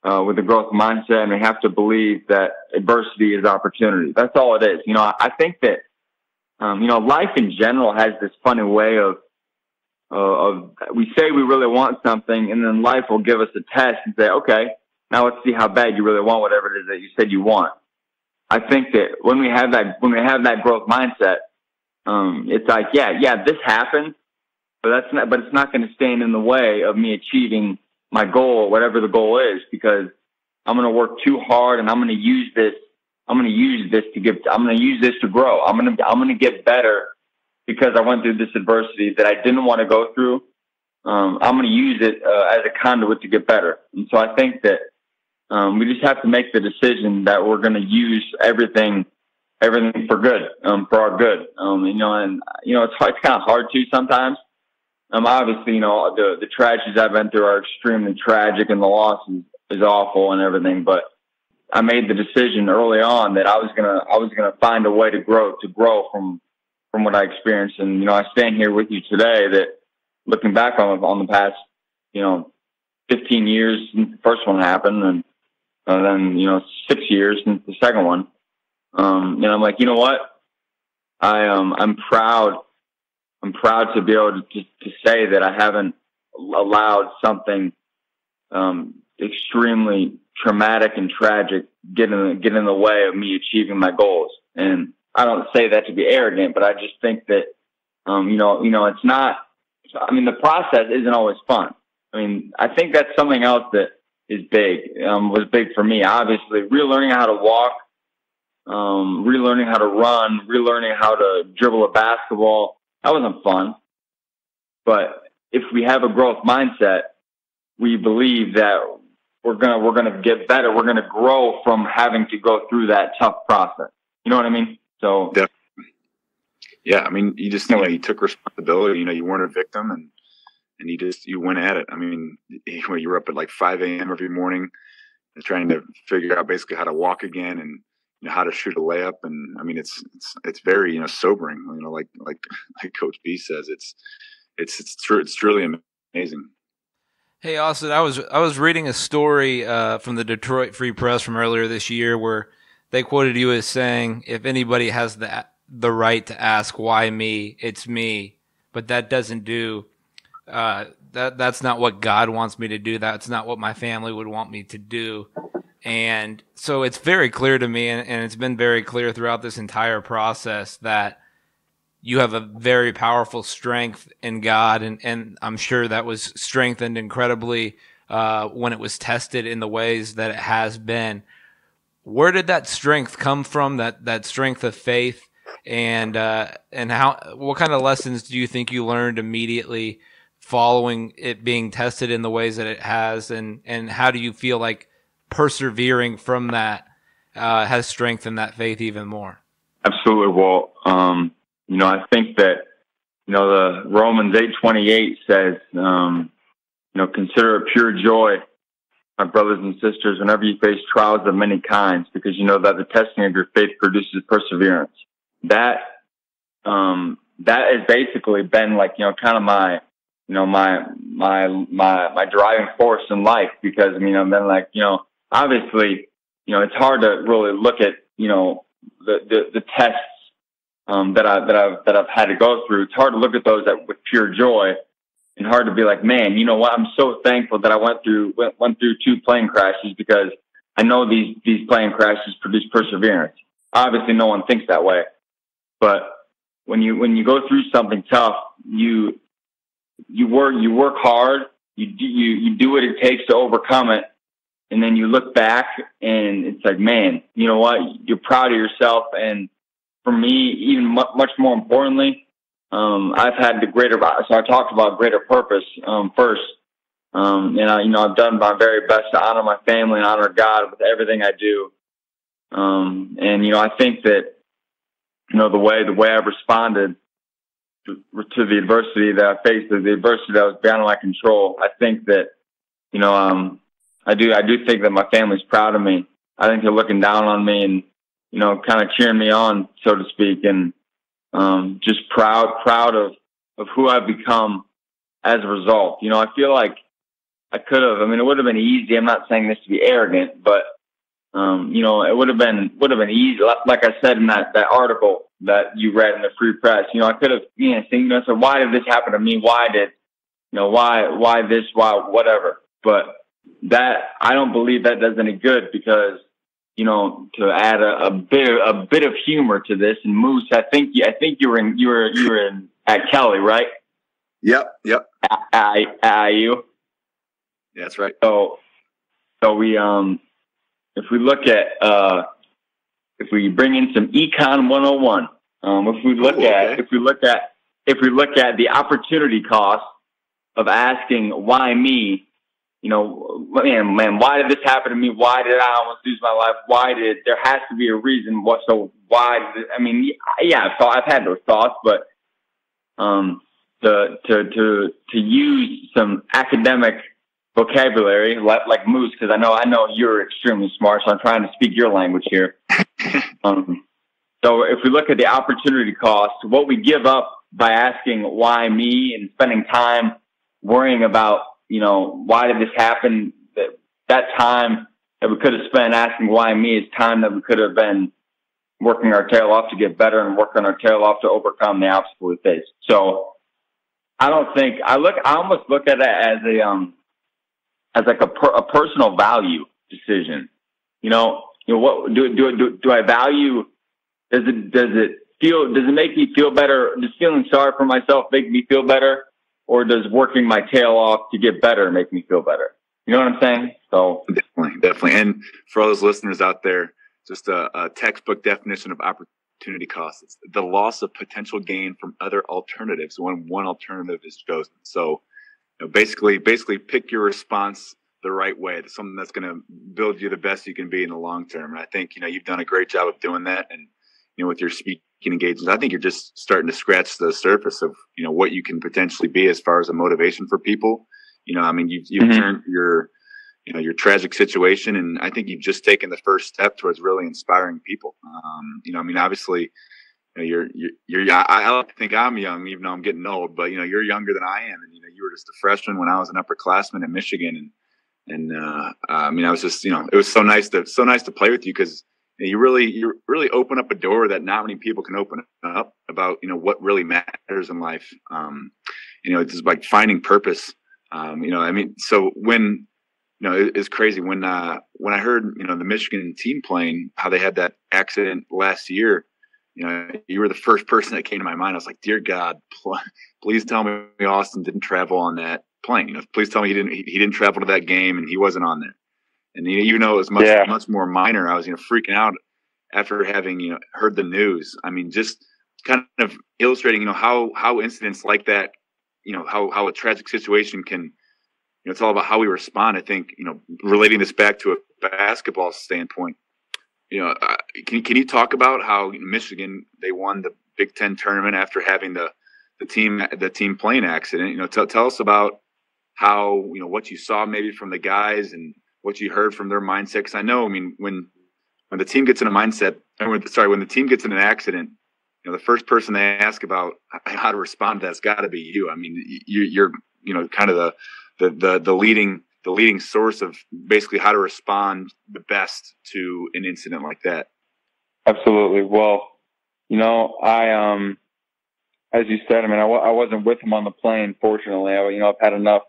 with a growth mindset, and we have to believe that adversity is opportunity. That's all it is. I think that, life in general has this funny way of we say we really want something, and then life will give us a test and say, okay, now let's see how bad you really want whatever it is that you said you want. I think that when we have that growth mindset, it's like, this happened, but it's not going to stand in the way of me achieving my goal, whatever the goal is, because I'm going to work too hard and I'm going to use this to grow. I'm going to get better because I went through this adversity that I didn't want to go through. I'm going to use it as a conduit to get better. And so I think that we just have to make the decision that we're going to use everything for good, for our good. It's kind of hard to sometimes. Obviously, the tragedies I've been through are extremely tragic and the loss is awful and everything. But I made the decision early on that I was gonna find a way to grow from what I experienced. And, I stand here with you today that looking back on the past, 15 years since the first one happened and then, 6 years since the second one. And I'm like, you know what? I'm proud to be able to say that I haven't allowed something extremely traumatic and tragic get in the way of me achieving my goals. And I don't say that to be arrogant, but I just think that it's not. The process isn't always fun. I think that's something else that is big. Was big for me. Obviously, relearning how to walk. Relearning how to run, relearning how to dribble a basketball. That wasn't fun. But if we have a growth mindset, we believe that we're gonna get better. We're gonna grow from having to go through that tough process. You know what I mean? So definitely. Yeah, you just you took responsibility. You weren't a victim, and you went at it. You were up at like 5 a.m. every morning, and trying to figure out basically how to walk again and how to shoot a layup. And it's very sobering. Like Coach B says, it's true. It's truly amazing. Hey, Austin, I was reading a story from the Detroit Free Press from earlier this year where they quoted you as saying, if anybody has the the right to ask, why me? It's me. But that doesn't do, that's not what God wants me to do. That's not what my family would want me to do. And so it's very clear to me, and it's been very clear throughout this entire process, that you have a very powerful strength in God, and I'm sure that was strengthened incredibly when it was tested in the ways that it has been. Where did that strength come from? That strength of faith, and what kind of lessons do you think you learned immediately following it being tested in the ways that it has, and how do you feel like persevering from that has strengthened that faith even more? Absolutely. Well, I think that, the Romans 8:28 says, consider it pure joy, my brothers and sisters, whenever you face trials of many kinds, because you know that the testing of your faith produces perseverance. That has basically been like, kind of my driving force in life, because I've been like, obviously, it's hard to really look at, the tests that I've had to go through. It's hard to look at those with pure joy, and hard to be like, man, you know what? I'm so thankful that I went through 2 plane crashes, because I know these plane crashes produce perseverance. Obviously, no one thinks that way, but when you go through something tough, you work hard, you do what it takes to overcome it. And then you look back and it's like, man, you know what? You're proud of yourself. And for me, even much more importantly, I've had so I talked about greater purpose, first. I've done my very best to honor my family and honor God with everything I do. I think that, the way I've responded to the adversity that I faced, the adversity that was beyond my control, I think that, I do think that my family's proud of me. I think they're looking down on me and, kind of cheering me on, so to speak, and just proud of who I've become as a result. I feel like I could have. It would have been easy. I'm not saying this to be arrogant, but it would have been easy. Like I said in that article that you read in the Free Press, I could have, so why did this happen to me? Why did, why this? Why whatever? But that, I don't believe that does any good, because, to add a bit of humor to this, and Moose, I think you were in at Kelly, right? Yep. At IU. Yeah, that's right. So we, if we look at, if we bring in some Econ 101, if we look at the opportunity cost of asking, why me? Man, why did this happen to me? Why did I almost lose my life? There has to be a reason. So I've had those thoughts, but, to use some academic vocabulary like Moose, because I know you're extremely smart, so I'm trying to speak your language here. So if we look at the opportunity cost, what we give up by asking why me and spending time worrying about, why did this happen? That time that we could have spent asking why me is time that we could have been working our tail off to get better and working our tail off to overcome the obstacle we face. So I almost look at it as like a personal value decision. What do I value? Does it make me feel better? Does feeling sorry for myself make me feel better? Or does working my tail off to get better make me feel better? You know what I'm saying? So Definitely. And for all those listeners out there, just a textbook definition of opportunity cost. It's the loss of potential gain from other alternatives when one alternative is chosen. So basically pick your response the right way to something that's going to build you the best you can be in the long term. And I think, you've done a great job of doing that. And, with your speaking engagements, I think you're just starting to scratch the surface of, what you can potentially be as far as a motivation for people. You've turned your tragic situation, and I think you've just taken the first step towards really inspiring people. Obviously, I like to think I'm young, even though I'm getting old, but, you're younger than I am. And, you were just a freshman when I was an upperclassman at Michigan. And I was just, it was so nice to play with you, because, you really open up a door that not many people can open up about, what really matters in life. It's just like finding purpose. So when, it's crazy when I heard, the Michigan team playing, how they had that accident last year. You were the first person that came to my mind. I was like, dear God, please tell me Austin didn't travel on that plane. Please tell me he didn't travel to that game and he wasn't on there. And even though it was much more minor, I was freaking out after having heard the news. I mean, just kind of illustrating how incidents like that, how a tragic situation can, it's all about how we respond. I think relating this back to a basketball standpoint, can you talk about how Michigan, they won the Big Ten tournament after having the team plane accident? Tell us about how what you saw maybe from the guys and what you heard from their mindset. Because I know, when the team gets in a mindset, when the team gets in an accident, the first person they ask about how to respond to that's got to be you. I mean, you're kind of the leading source of basically how to respond the best to an incident like that. Absolutely. Well, I as you said, I wasn't with him on the plane. Fortunately, I've had enough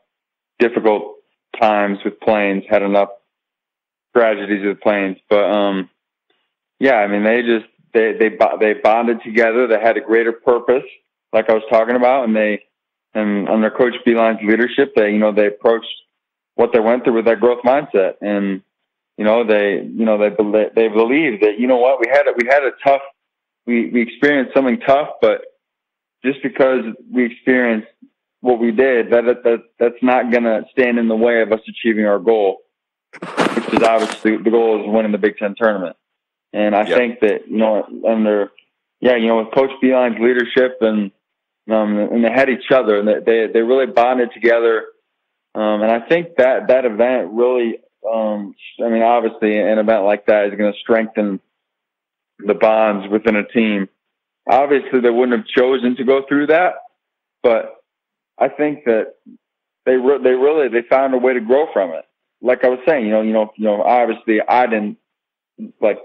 difficult times with planes, had enough tragedies with planes, but they bonded together. They had a greater purpose, like I was talking about, and under Coach Beilein's leadership, they approached what they went through with that growth mindset, and they believed that we experienced something tough, but just because we experienced what we did, that's not going to stand in the way of us achieving our goal, which is obviously the goal is winning the Big Ten tournament. And I think that with Coach Beilein's leadership and they had each other, and they really bonded together. And I think that event really, obviously an event like that is going to strengthen the bonds within a team. Obviously, they wouldn't have chosen to go through that, but I think that they found a way to grow from it. Like I was saying, obviously I didn't I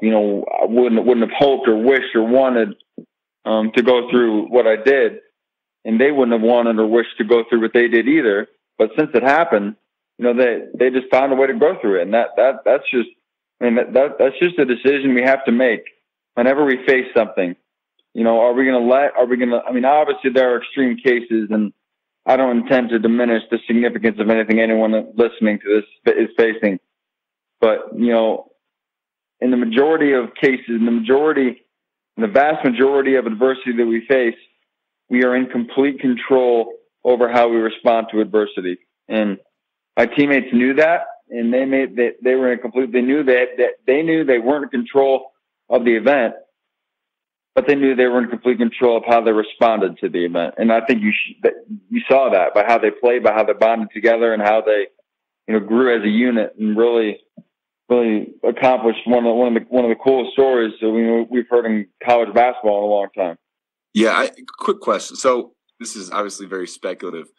wouldn't have hoped or wished or wanted to go through what I did, and they wouldn't have wanted or wished to go through what they did either. But since it happened, they just found a way to go through it, and that's just a decision we have to make whenever we face something. Obviously there are extreme cases, and I don't intend to diminish the significance of anything anyone listening to this is facing. But, in the majority of cases, in the vast majority of adversity that we face, we are in complete control over how we respond to adversity. And my teammates knew that, and they knew they weren't in control of the event, but they knew they were in complete control of how they responded to the event. And I think you saw that by how they played, by how they bonded together, and how they, grew as a unit and really accomplished one of the coolest stories that we've heard in college basketball in a long time. Yeah. Quick question. So this is obviously very speculative.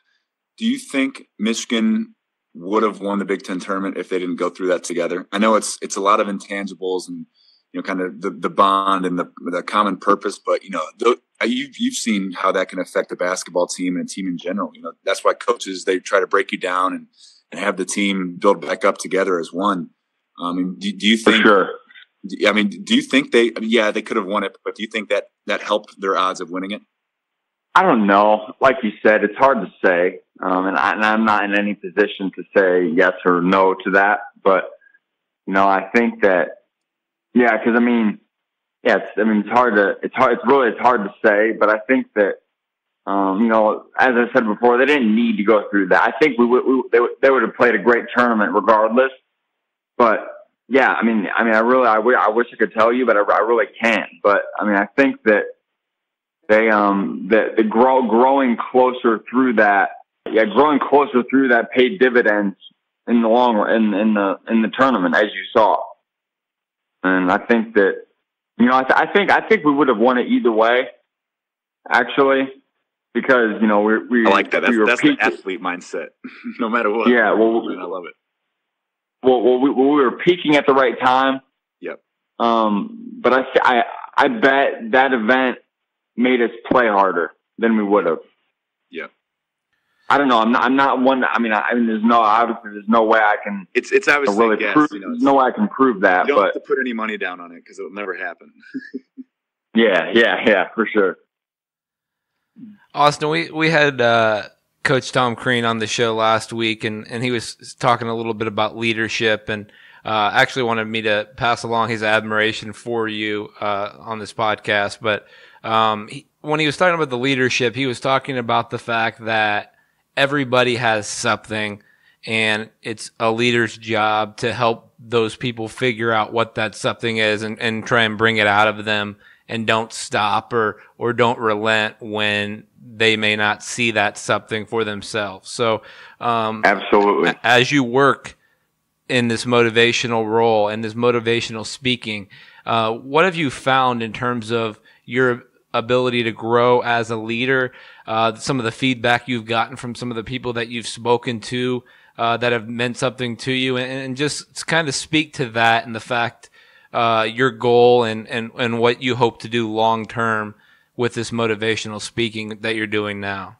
Do you think Michigan would have won the Big Ten tournament if they didn't go through that together? I know it's a lot of intangibles and, kind of the bond and the common purpose, but you've seen how that can affect a basketball team and a team in general. That's why coaches, they try to break you down and have the team build back up together as one. Do you think? For sure. Do you think they could have won it, but do you think that helped their odds of winning it? I don't know. Like you said, it's hard to say, and I'm not in any position to say yes or no to that. But I think that. Yeah, because it's hard to say, but I think that as I said before, they didn't need to go through that. I think they would have played a great tournament regardless. But yeah, I wish I could tell you, but I really can't. But I think that they growing closer through that paid dividends in the long run in the tournament, as you saw. And I think that, I think we would have won it either way, actually, because, I like that. That's the athlete mindset, no matter what. Yeah. Well, I love it. Well, we were peaking at the right time. Yep. But I bet that event made us play harder than we would have. Yeah. I don't know. I'm not one. I mean, there's no way I can. It's obviously really a guess. prove. You know, there's no way I can prove that. You don't but have to put any money down on it because it'll never happen. yeah, for sure. Austin, we had Coach Tom Crean on the show last week, and he was talking a little bit about leadership, and actually wanted me to pass along his admiration for you on this podcast. But when he was talking about the leadership, he was talking about the fact that everybody has something, and it's a leader's job to help those people figure out what that something is and try and bring it out of them, and don't stop or don't relent when they may not see that something for themselves. So, absolutely. As you work in this motivational role and this motivational speaking, what have you found in terms of your ability to grow as a leader? Some of the feedback you've gotten from some of the people that you've spoken to that have meant something to you, and just kind of speak to that and the fact your goal and what you hope to do long term with this motivational speaking that you're doing now.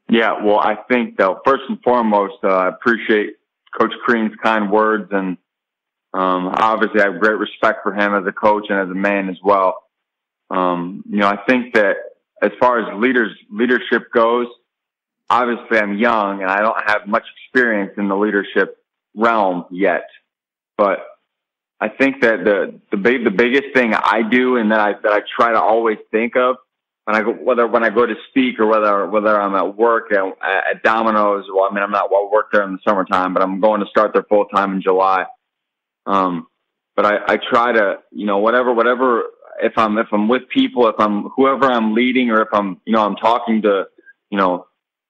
Yeah, well, I think though, first and foremost, I appreciate Coach Crean's kind words, and obviously I have great respect for him as a coach and as a man as well. I think that as far as leadership goes, obviously I'm young and I don't have much experience in the leadership realm yet, but I think that the biggest thing I do and that I try to always think of when I go to speak or whether I'm at work at Domino's. Well, I mean, I'm not. Well, I work there in the summertime, but I'm going to start there full time in July. But I try to, whatever. If I'm with people, if I'm whoever I'm leading, or if I'm talking to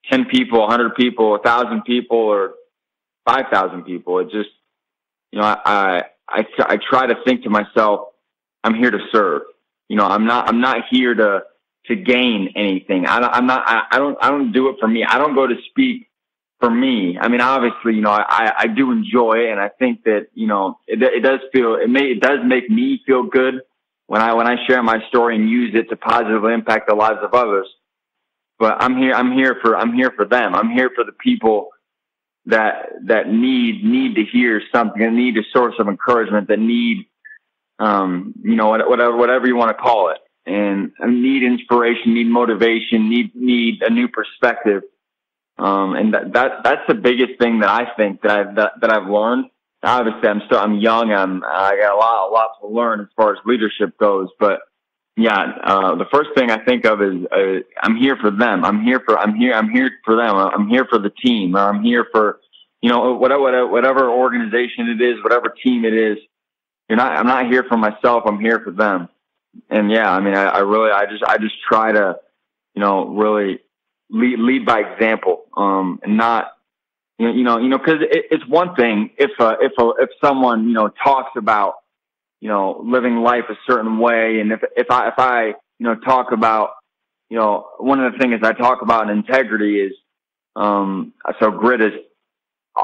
10 people, 100 people, 1,000 people, or 5,000 people, it just I try to think to myself, I'm here to serve. I'm not here to gain anything. I don't do it for me. I don't go to speak for me. I mean, obviously, I do enjoy it, and I think that it does make me feel good when I share my story and use it to positively impact the lives of others. But I'm here for them. I'm here for the people that need to hear something, that need a source of encouragement, that need whatever you want to call it, and need inspiration, need motivation, need a new perspective. And that's the biggest thing that I think that I've learned. Obviously, I'm young. I got a lot to learn as far as leadership goes. But yeah, the first thing I think of is I'm here for them. I'm here for them. I'm here for the team. Or I'm here for whatever organization it is, whatever team it is. I'm not here for myself. I'm here for them. And yeah, I mean, I just try to really lead by example, and not. Because it's one thing if someone talks about living life a certain way, and if I talk about one of the things I talk about in integrity is so grit is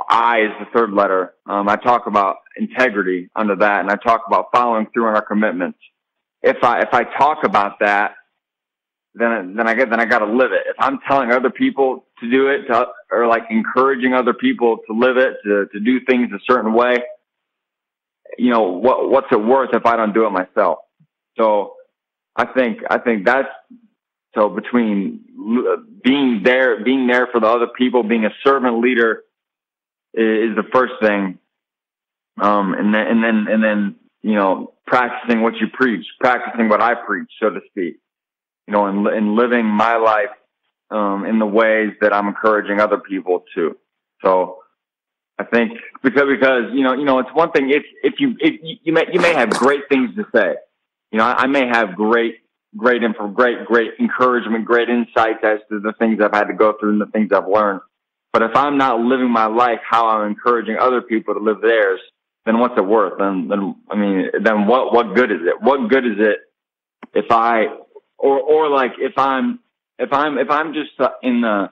I is the third letter. I talk about integrity under that, and I talk about following through on our commitments. If I talk about that, then I got to live it. If I'm telling other people to do it, or like encouraging other people to live it, to do things a certain way, what's it worth if I don't do it myself? So I think that's so between being there for the other people, being a servant leader is the first thing, and then practicing what you preach, practicing what I preach, so to speak. And living my life in the ways that I'm encouraging other people to. So I think because it's one thing if you may have great things to say. I may have great encouragement, great insights as to the things I've had to go through and the things I've learned. But if I'm not living my life how I'm encouraging other people to live theirs, then what's it worth? Then what good is it? What good is it if I or like if I'm just in the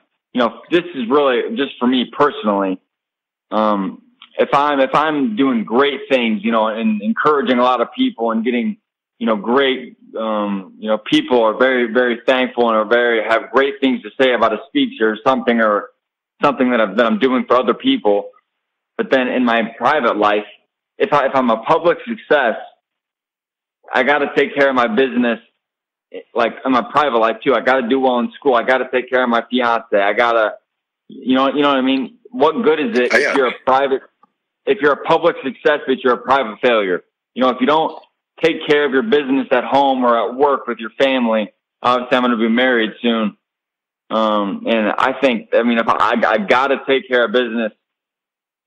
this is really just for me personally. if I'm doing great things, and encouraging a lot of people and getting, great, people are very, very thankful and have great things to say about a speech or something that I'm doing for other people. But then in my private life, if I'm a public success, I got to take care of my business. Like in my private life too, I got to do well in school. I got to take care of my fiance. I got to, you know what I mean? What good is it if you're a public success, but you're a private failure? If you don't take care of your business at home or at work with your family, obviously I'm going to be married soon. And I think, if I got to take care of business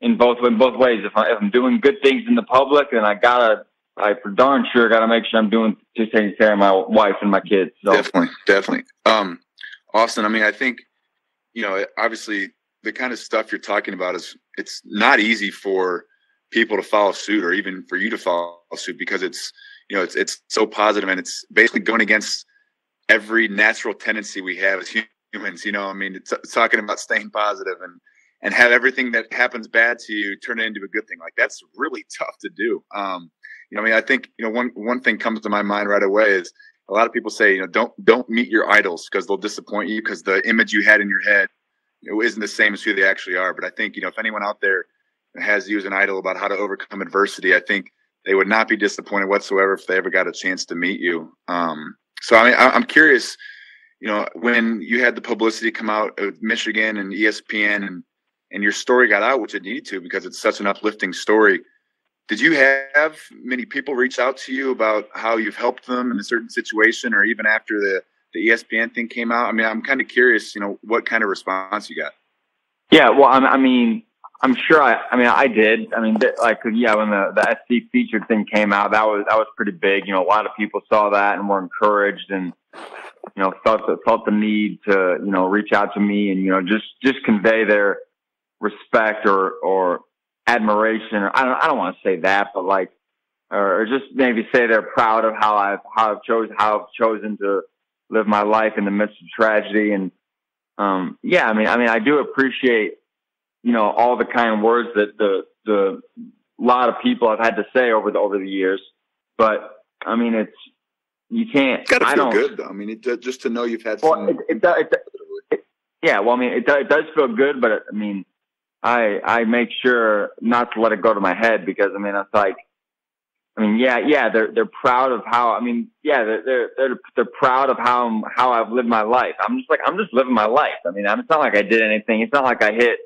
in both ways. If I'm doing good things in the public, then I for darn sure got to make sure I'm taking care of my wife and my kids. So. Definitely. Austin, I think, obviously the kind of stuff you're talking about it's not easy for people to follow suit or even for you to follow suit because it's so positive and it's basically going against every natural tendency we have as humans. It's talking about staying positive and have everything that happens bad to you turn it into a good thing. Like that's really tough to do. I think, one thing comes to my mind right away is a lot of people say, don't meet your idols because they'll disappoint you because the image you had in your head isn't the same as who they actually are. But I think, if anyone out there has you as an idol about how to overcome adversity, I think they would not be disappointed whatsoever if they ever got a chance to meet you. So I'm curious, when you had the publicity come out of Michigan and ESPN and your story got out, which it needed to because it's such an uplifting story. Did you have many people reach out to you about how you've helped them in a certain situation or even after the ESPN thing came out? I'm kind of curious, what kind of response you got? Yeah, well, I'm sure I did. When the SC featured thing came out, that was pretty big. A lot of people saw that and were encouraged and, felt the need to, reach out to me and, just convey their respect or admiration. Or I don't want to say that, but or just maybe say they're proud of how I've chosen to live my life in the midst of tragedy. And, I do appreciate, all the kind words that the lot of people have had to say over the years. But you can't. It's gotta feel good though. Just to know you've had some. It does feel good, but I make sure not to let it go to my head because it's like, they're proud of how. They're proud of how I've lived my life. I'm just living my life. It's not like I did anything. It's not like I hit,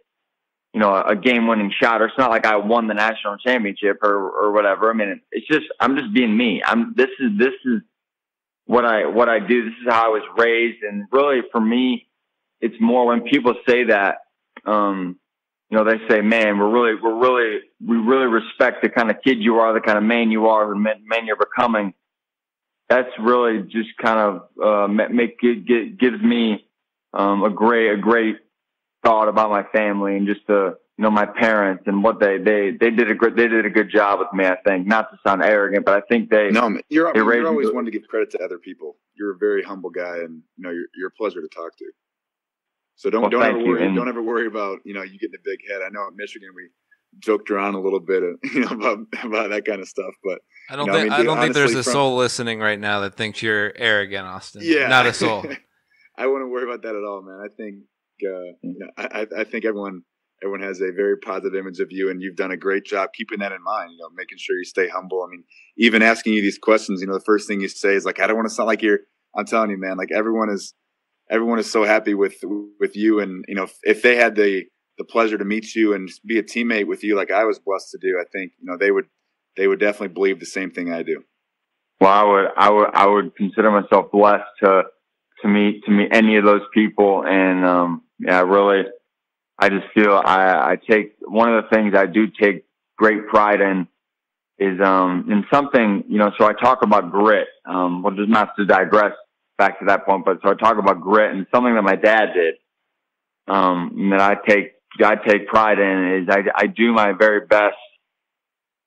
a game-winning shot, or it's not like I won the national championship or whatever. It's just I'm just being me. This is what I do. This is how I was raised, and really for me, it's more when people say that. They say, "Man, we really respect the kind of kid you are, the kind of man you are, the man you're becoming." That's really just kind of gives me a great thought about my family and just my parents and what they did a good job with me. I think, not to sound arrogant, but I think you're always one to give credit to other people. You're a very humble guy, and you're a pleasure to talk to. So don't ever worry. Don't ever worry about you getting a big head. I know at Michigan we joked around a little bit, about that kind of stuff. But I don't think there's a soul listening right now that thinks you're arrogant, Austin. Yeah, not a soul. I wouldn't worry about that at all, man. I think I think everyone has a very positive image of you, and you've done a great job keeping that in mind. Making sure you stay humble. Even asking you these questions, the first thing you say is like, I don't want to sound like you're. I'm telling you, man. Like everyone is so happy with you, and if they had the pleasure to meet you and be a teammate with you, like I was blessed to do, I think they would definitely believe the same thing I do. Well, I would consider myself blessed to meet any of those people, and really, I just feel I take one of the things I do take great pride in is in something So I talk about grit. Well, just not to digress back to that point, but so I talk about grit and something that my dad did that I take pride in is I do my very best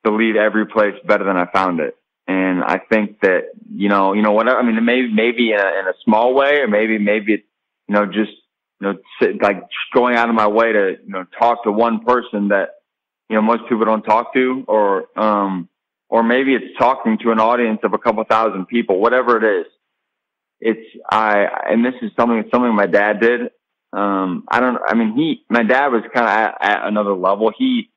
to leave every place better than I found it. And I think that whatever, maybe in a small way, or maybe it's like going out of my way to talk to one person that most people don't talk to, or maybe it's talking to an audience of a couple thousand people, whatever it is. And this is something my dad did. My dad was kind of at another level. He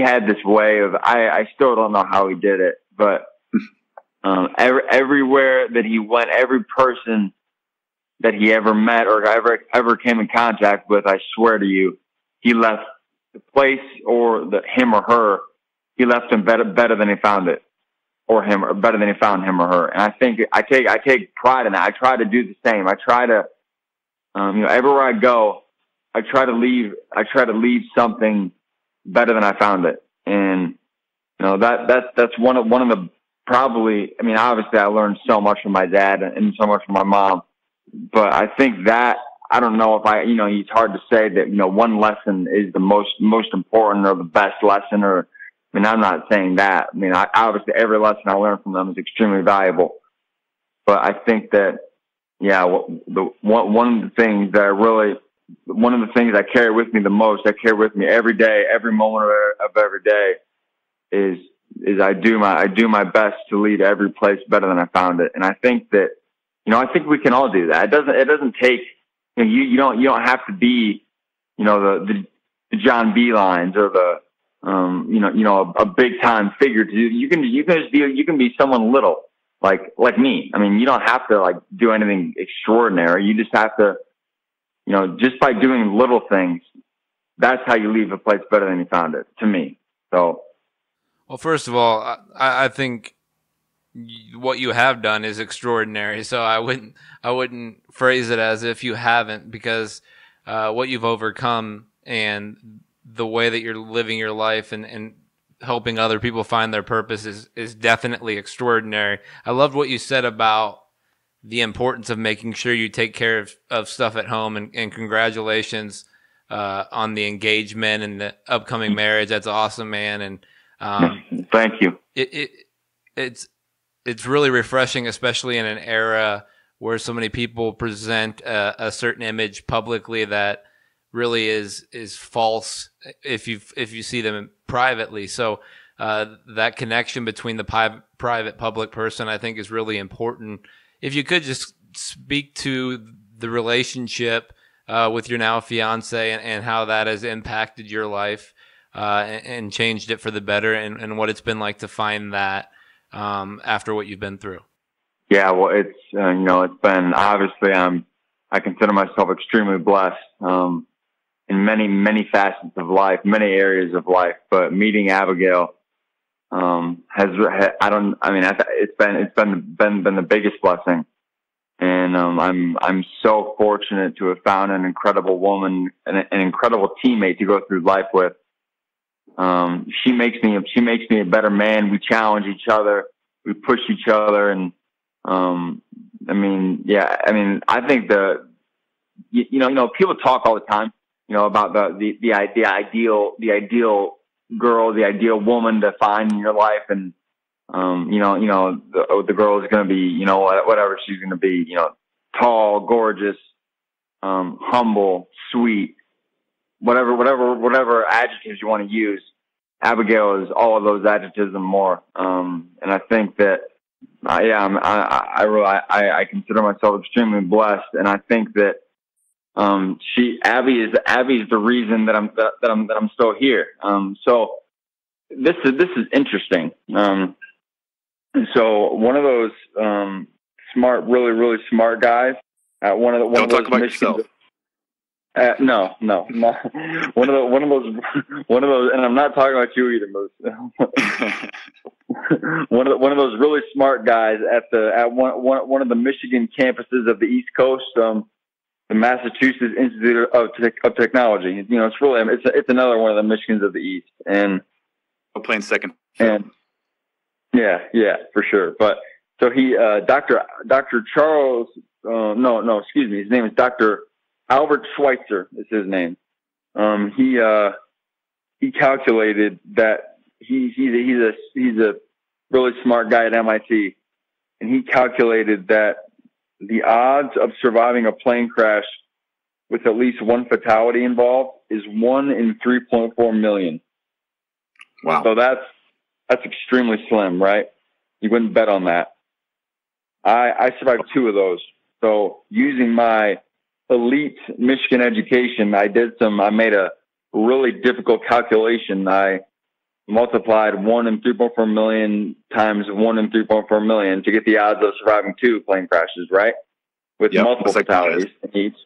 had this way of, I still don't know how he did it, but, everywhere that he went, every person that he ever met or ever came in contact with, I swear to you, he left the place or him or her, he left them better than he found it, or better than he found him or her. And I think I take pride in that. I try to do the same. I try to, everywhere I go, I try to leave something better than I found it. And, that's one of the, probably, obviously I learned so much from my dad and so much from my mom, but I think that, I don't know if it's hard to say that, one lesson is the most important or the best lesson, or, I'm not saying that. Obviously every lesson I learned from them is extremely valuable, but I think that, one of the things I carry with me the most, I carry with me every day, every moment of every day is I do my best to leave every place better than I found it. And I think that, I think we can all do that. It doesn't take, you don't have to be, the John B. lines or the, a big time figure to do. You can be someone little, like me. You don't have to do anything extraordinary. You just have to, just by doing little things, that's how you leave a place better than you found it, to me. So. Well, first of all, I think what you have done is extraordinary. So I wouldn't phrase it as if you haven't, because what you've overcome and the way that you're living your life and helping other people find their purpose is definitely extraordinary. I loved what you said about the importance of making sure you take care of stuff at home, and congratulations on the engagement and the upcoming marriage. That's awesome, man. And thank you. It's really refreshing, especially in an era where so many people present a certain image publicly that really is false if you see them privately. So that connection between the private public person, I think, is really important. If you could just speak to the relationship with your now fiance and how that has impacted your life and changed it for the better, and what it's been like to find that after what you've been through. Yeah, well, it's it's been, obviously I consider myself extremely blessed in many facets of life, many areas of life. But meeting Abigail it's been the biggest blessing, and I'm so fortunate to have found an incredible woman, an incredible teammate to go through life with. She makes me a better man. We challenge each other, we push each other, and I think people talk all the time, about the ideal girl, the ideal woman to find in your life, and the girl is going to be, whatever she's going to be, tall, gorgeous, humble, sweet, whatever adjectives you want to use. Abigail is all of those adjectives and more. And I think that, I consider myself extremely blessed, and I think that Abby is the reason that I'm still here. So this is interesting. So one of those smart, really smart guys. One of Don't those talk about Michigan, yourself. No. One of those, and I'm not talking about you either, Moose. one of those really smart guys at one of the Michigan campuses of the East Coast, the Massachusetts Institute of Technology. It's another one of the Michigans of the East, and playing second. And yeah, for sure. But so he, Dr. Charles, excuse me, his name is Dr. Albert Schweitzer is his name. He calculated that he's a really smart guy at MIT, and he calculated that the odds of surviving a plane crash with at least one fatality involved is 1 in 3.4 million. Wow. So that's extremely slim, right? You wouldn't bet on that. I survived 2 of those. So using my elite Michigan education, I made a really difficult calculation. I multiplied 1 in 3.4 million times 1 in 3.4 million to get the odds of surviving 2 plane crashes, right? With multiple fatalities in each.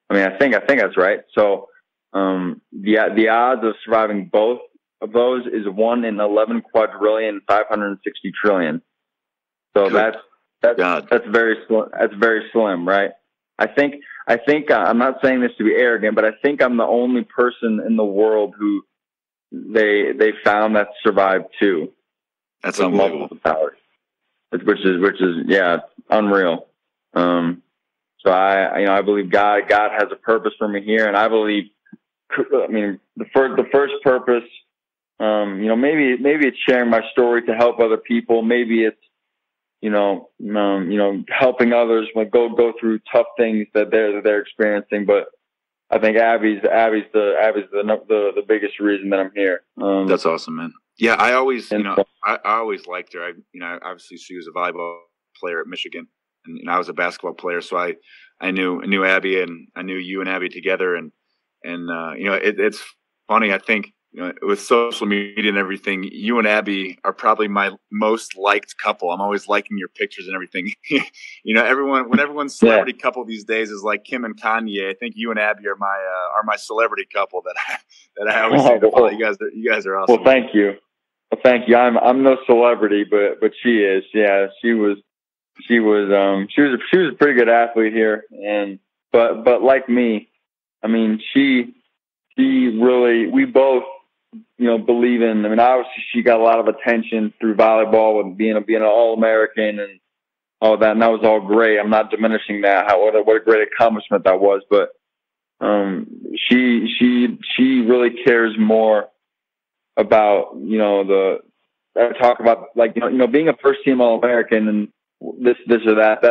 I mean, I think that's right. So, the odds of surviving both of those is 1 in 11 quadrillion, 560 trillion. So that's very slim. That's very slim, right? I think I'm not saying this to be arrogant, but I think I'm the only person in the world who they found that survived 2. That's unbelievable. Which is unreal. So I believe God has a purpose for me here, and I believe, the first purpose, maybe it's sharing my story to help other people. Maybe it's, helping others go through tough things that they're experiencing. But I think Abby's the biggest reason that I'm here. That's awesome, man. Yeah, I always, I always liked her. Obviously she was a volleyball player at Michigan, and I was a basketball player, so I knew Abby, and I knew you and Abby together, and it's funny. I think with social media and everything, you and Abby are probably my most liked couple. I'm always liking your pictures and everything. Everyone's celebrity couple these days is like Kim and Kanye. I think you and Abby are my celebrity couple that I always think about. You guys are awesome. Well, thank you. I'm no celebrity, but she is. Yeah, she was a pretty good athlete here, but like me, I mean, she really, we both, believe in, obviously she got a lot of attention through volleyball and being an All-American and all that, and that was all great. I'm not diminishing that. What a great accomplishment that was, but she really cares more about, I talk about, like, being a first team All-American and this or that's,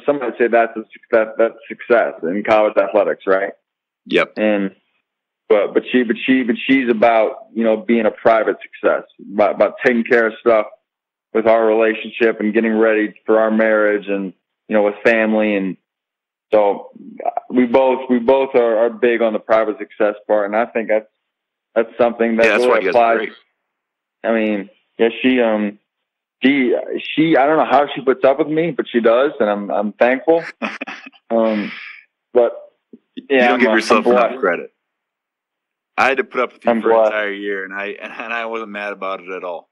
some might say that's success in college athletics, right? Yep. But she's about, being a private success, about taking care of stuff with our relationship and getting ready for our marriage and, with family. And so we both are big on the private success part. And I think that's something that really applies. I mean, yeah, she, I don't know how she puts up with me, but she does. And I'm thankful. But yeah, you don't give yourself enough credit. I had to put up with you for an entire year, and I wasn't mad about it at all.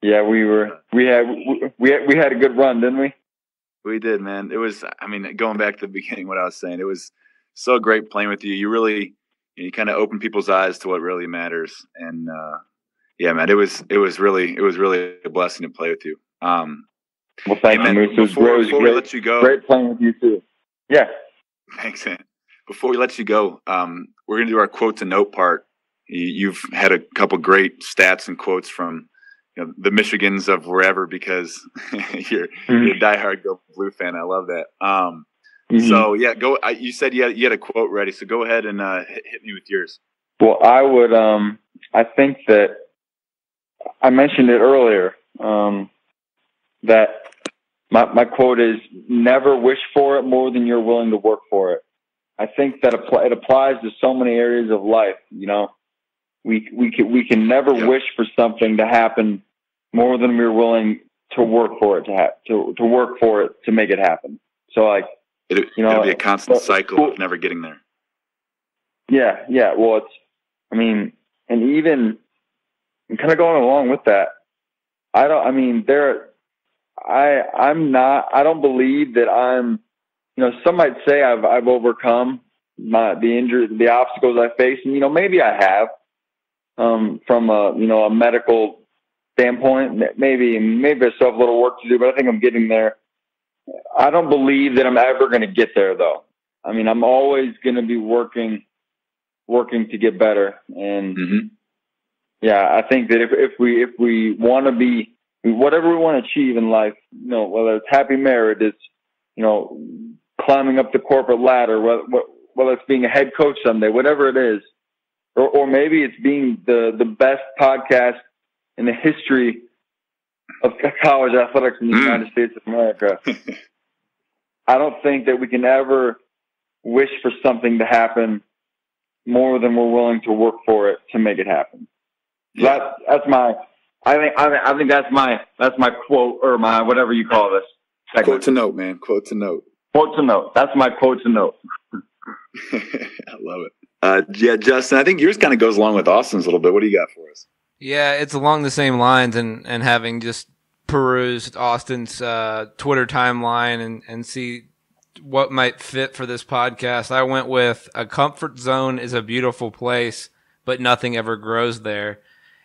Yeah, we had a good run, didn't we? We did, man. It was, going back to the beginning, what I was saying, it was so great playing with you. You really, you kind of opened people's eyes to what really matters, and yeah, man, it was really a blessing to play with you. Well, thank you, Moose. Before we let you go, great playing with you too. Yeah. Thanks, man. Before we let you go, we're going to do our quote to note part. You've had a couple great stats and quotes from the Michigans of wherever, because you're a diehard Go Blue fan. I love that. So yeah, go. You said you had a quote ready, so go ahead and hit me with yours. Well, I would. I think that I mentioned it earlier. That my quote is, "Never wish for it more than you're willing to work for it." I think that it applies to so many areas of life. We can never wish for something to happen more than we're willing to work for it to work for it to make it happen. So, like, it'll be a constant cycle of never getting there. Yeah. Well, and even kind of going along with that, I don't believe that I'm. Some might say I've overcome the obstacles I face, and maybe I have, from a medical standpoint. Maybe I still have a little work to do, but I think I'm getting there. I don't believe that I'm ever going to get there, though. I'm always going to be working to get better, and yeah, I think that if we want to be whatever we want to achieve in life, whether it's happy marriage, it's climbing up the corporate ladder, whether it's being a head coach someday, whatever it is, or maybe it's being the best podcast in the history of college athletics in the United States of America. I don't think that we can ever wish for something to happen more than we're willing to work for it to make it happen. Yeah. I think that's my quote, or my whatever you call this segment. Quote to note, man. Quote to note. Quote to note. That's my quote to note. I love it. Yeah, Justin, I think yours kind of goes along with Austin's a little bit. What do you got for us? Yeah, it's along the same lines, and having just perused Austin's Twitter timeline and see what might fit for this podcast, I went with a comfort zone is a beautiful place, but nothing ever grows there.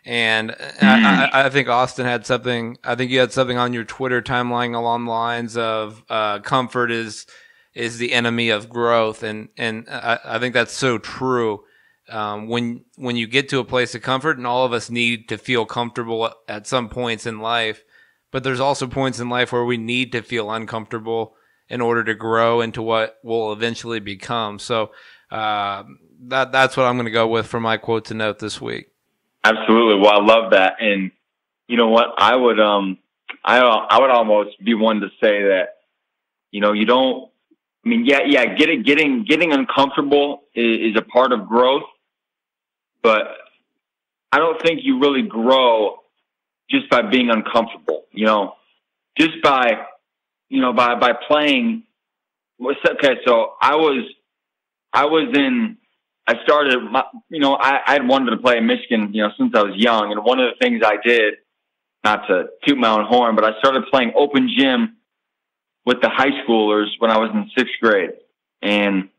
And I think Austin had something. I think you had something on your Twitter timeline along the lines of comfort is the enemy of growth, and I think that's so true. When you get to a place of comfort, and all of us need to feel comfortable at some points in life, but there's also points in life where we need to feel uncomfortable in order to grow into what will eventually become. So that's what I'm going to go with for my quote to note this week. Absolutely. Well, I love that. And you know what? I would almost be one to say that, you don't, getting uncomfortable is a part of growth, but I don't think you really grow just by being uncomfortable, just by playing. Okay. So I started, I had wanted to play in Michigan, since I was young. And one of the things I did, not to toot my own horn, but I started playing open gym with the high schoolers when I was in 6th grade. And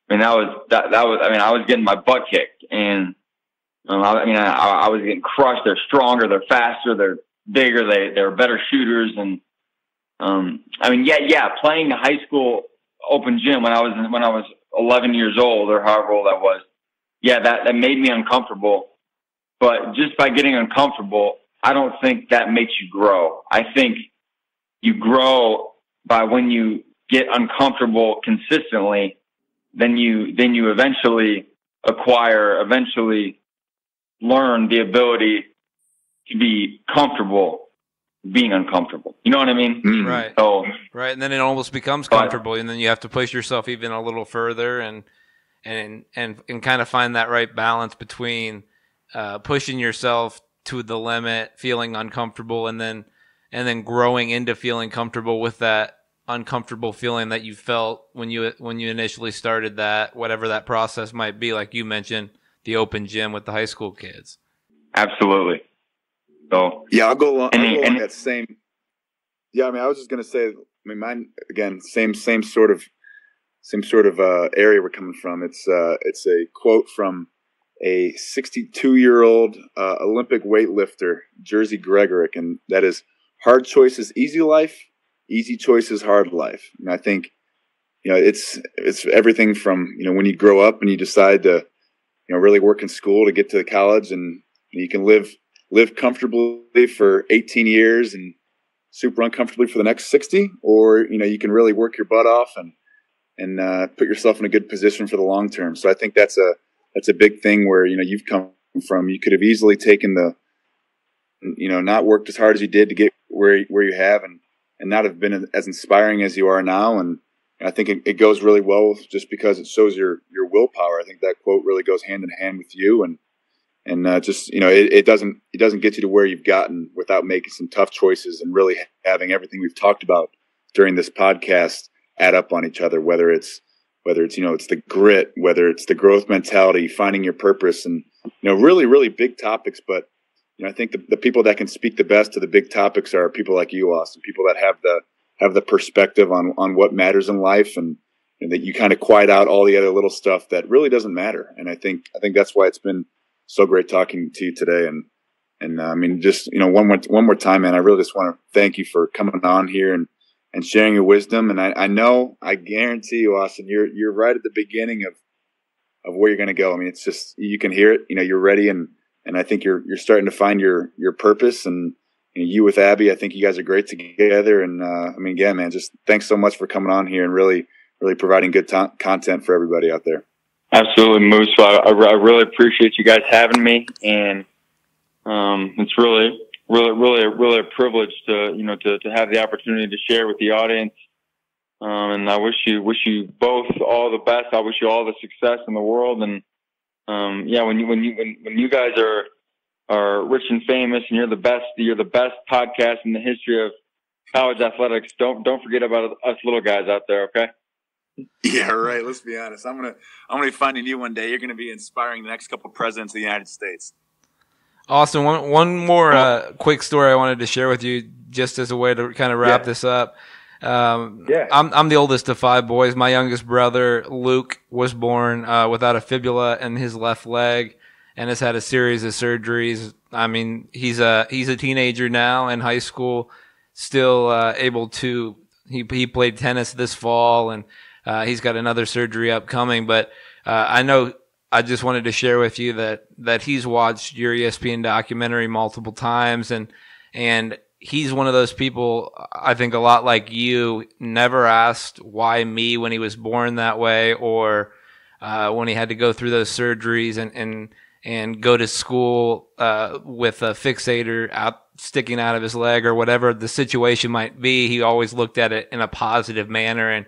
I was getting my butt kicked, and I was getting crushed. They're stronger, they're faster, they're bigger, they're better shooters. And, playing the high school open gym when I was 11 years old, or however old I was, that made me uncomfortable. But just by getting uncomfortable, I don't think that makes you grow. I think you grow by when you get uncomfortable consistently, then you eventually learn the ability to be comfortable being uncomfortable. You know what I mean? Right. So, right. And then it almost becomes comfortable, and then you have to push yourself even a little further and kind of find that right balance between pushing yourself to the limit, feeling uncomfortable, and then growing into feeling comfortable with that uncomfortable feeling that you felt when you initially started that, whatever that process might be, like you mentioned, the open gym with the high school kids. Absolutely. So yeah, I'll go along that same. Yeah, I was just gonna say. Mine again. Same sort of area we're coming from. It's a quote from a 62-year-old Olympic weightlifter, Jersey Gregorick, and that is, "Hard choices, easy life. Easy choices, hard life." And I think, it's everything from when you grow up and you decide to really work in school to get to college, and you can live comfortably for 18 years and super uncomfortably for the next 60, or you can really work your butt off and put yourself in a good position for the long term. So I think that's a big thing where you've come from. You could have easily taken the not worked as hard as you did to get where you have, and not have been as inspiring as you are now. And I think it goes really well just because it shows your willpower. I think that quote really goes hand in hand with you, and just it doesn't get you to where you've gotten without making some tough choices and really having everything we've talked about during this podcast add up on each other. Whether it's it's the grit, whether it's the growth mentality, finding your purpose, and really big topics. But I think the people that can speak the best to the big topics are people like you, Austin. People that have the perspective on what matters in life, and that you kind of quiet out all the other little stuff that really doesn't matter. And I think that's why it's been so great talking to you today. And just one more time, man, I really just want to thank you for coming on here and sharing your wisdom. And I guarantee you, Austin, you're right at the beginning of where you're going to go. It's just, you can hear it. You're ready, and I think you're starting to find your purpose. And you with Abby, I think you guys are great together. And man, just thanks so much for coming on here and really providing good content for everybody out there. Absolutely, Moose. Well, I really appreciate you guys having me, and it's really a privilege to have the opportunity to share with the audience. And I wish you both all the best. I wish you all the success in the world. And when you guys are rich and famous, and you're the best podcast in the history of college athletics. Don't forget about us little guys out there. Okay. Yeah, right. Let's be honest. I'm gonna be finding you one day. You're gonna be inspiring the next couple presidents of the United States. Austin, one more quick story I wanted to share with you, just as a way to kind of wrap this up. I'm the oldest of 5 boys. My youngest brother, Luke, was born without a fibula in his left leg and has had a series of surgeries. I mean, he's a teenager now in high school, still able to. He played tennis this fall, and he's got another surgery upcoming. But I know I just wanted to share with you that he's watched your ESPN documentary multiple times, and he's one of those people, I think a lot like you, never asked why me when he was born that way, or when he had to go through those surgeries and go to school with a fixator sticking out of his leg, or whatever the situation might be. He always looked at it in a positive manner,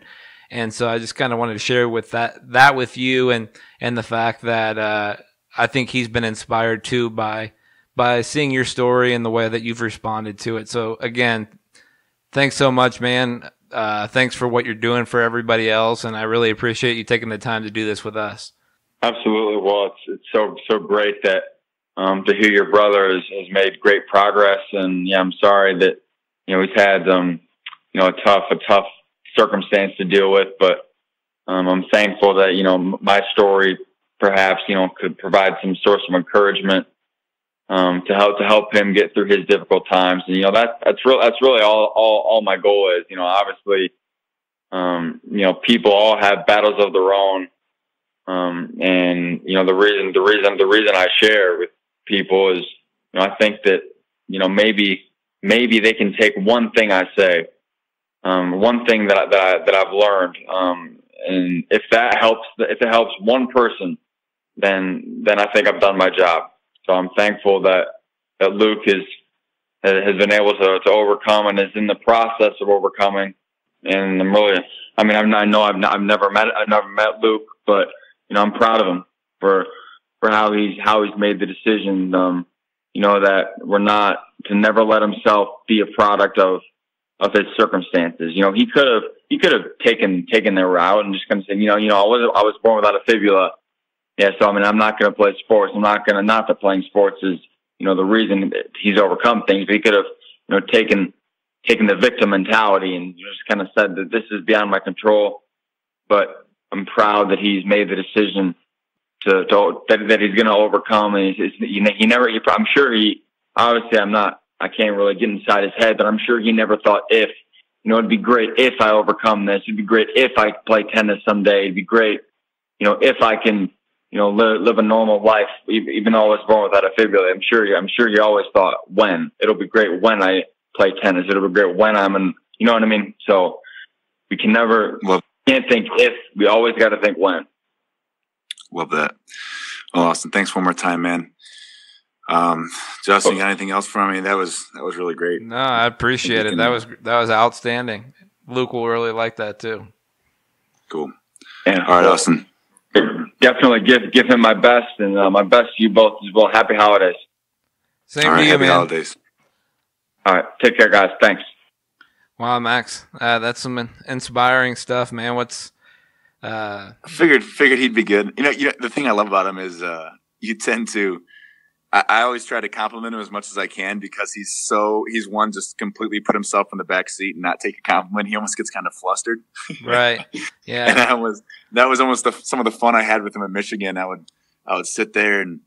and so I just kind of wanted to share with that with you, and the fact that I think he's been inspired too by seeing your story and the way that you've responded to it. So again, thanks so much, man. Thanks for what you're doing for everybody else, and I really appreciate you taking the time to do this with us. Absolutely. Well, it's so great that to hear your brother has made great progress, and yeah, I'm sorry that he's had a tough circumstance to deal with, but I'm thankful that my story perhaps could provide some source of encouragement to help him get through his difficult times. And that's really all my goal is. Obviously, people all have battles of their own, and the reason I share with people is I think that maybe they can take one thing I say, one thing that I've learned, and if it helps one person, then I think I've done my job. So I'm thankful that Luke has been able to overcome and is in the process of overcoming. And I've never met Luke, but I'm proud of him for how he's made the decision. That we're not to never let himself be a product of his circumstances. He could have taken their route and just kind of said, I was born without a fibula. Yeah, so I'm not going to play sports. I'm not that playing sports is the reason that he's overcome things. But he could have taken the victim mentality and just kind of said that this is beyond my control. But I'm proud that he's made the decision that he's going to overcome. And I'm sure I can't really get inside his head, but I'm sure he never thought it'd be great if I overcome this. It'd be great if I play tennis someday. It'd be great, if I can, live a normal life, even though I was born without a fibula. I'm sure you always thought when. It'll be great when I play tennis. It'll be great when I'm in, you know what I mean? So we can't think if, we always got to think when. Love that. Well, Austin, thanks one more time, man. Justin, you got anything else for me? That was really great. No, I appreciate it. That was outstanding. Luke will really like that too. Cool. Yeah. All right, Austin. Definitely give him my best, and my best to you both as well. Happy holidays. Same to you, happy man. Holidays. All right, take care, guys. Thanks. Wow, Max, that's some inspiring stuff, man. I figured he'd be good. The thing I love about him is you tend to. I always try to compliment him as much as I can because he's one just completely put himself in the back seat and not take a compliment. He almost gets kind of flustered. Right. Yeah. And that was almost some of the fun I had with him in Michigan. I would sit there and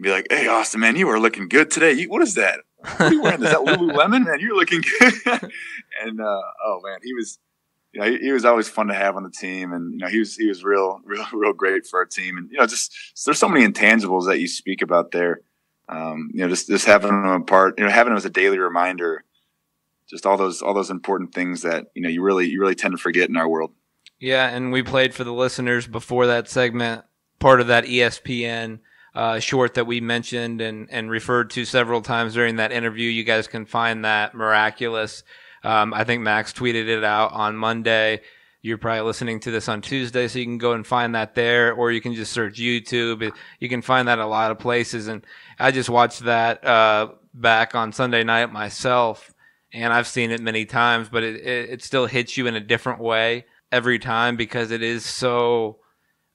be like, "Hey, Austin, man, you are looking good today. What is that? What are you wearing? Is that Lululemon? Man, you're looking good." And oh man, he was always fun to have on the team, and he was real great for our team. And just there's so many intangibles that you speak about there. Just having him a part, having him as a daily reminder, just all those important things that you really tend to forget in our world. Yeah, and we played for the listeners before that segment part of that ESPN short that we mentioned and referred to several times during that interview. You guys can find that miraculous. I think Max tweeted it out on Monday. You're probably listening to this on Tuesday, so you can go and find that there, or you can just search YouTube. You can find that a lot of places. And I just watched that back on Sunday night myself, and I've seen it many times, but it still hits you in a different way every time because it is so...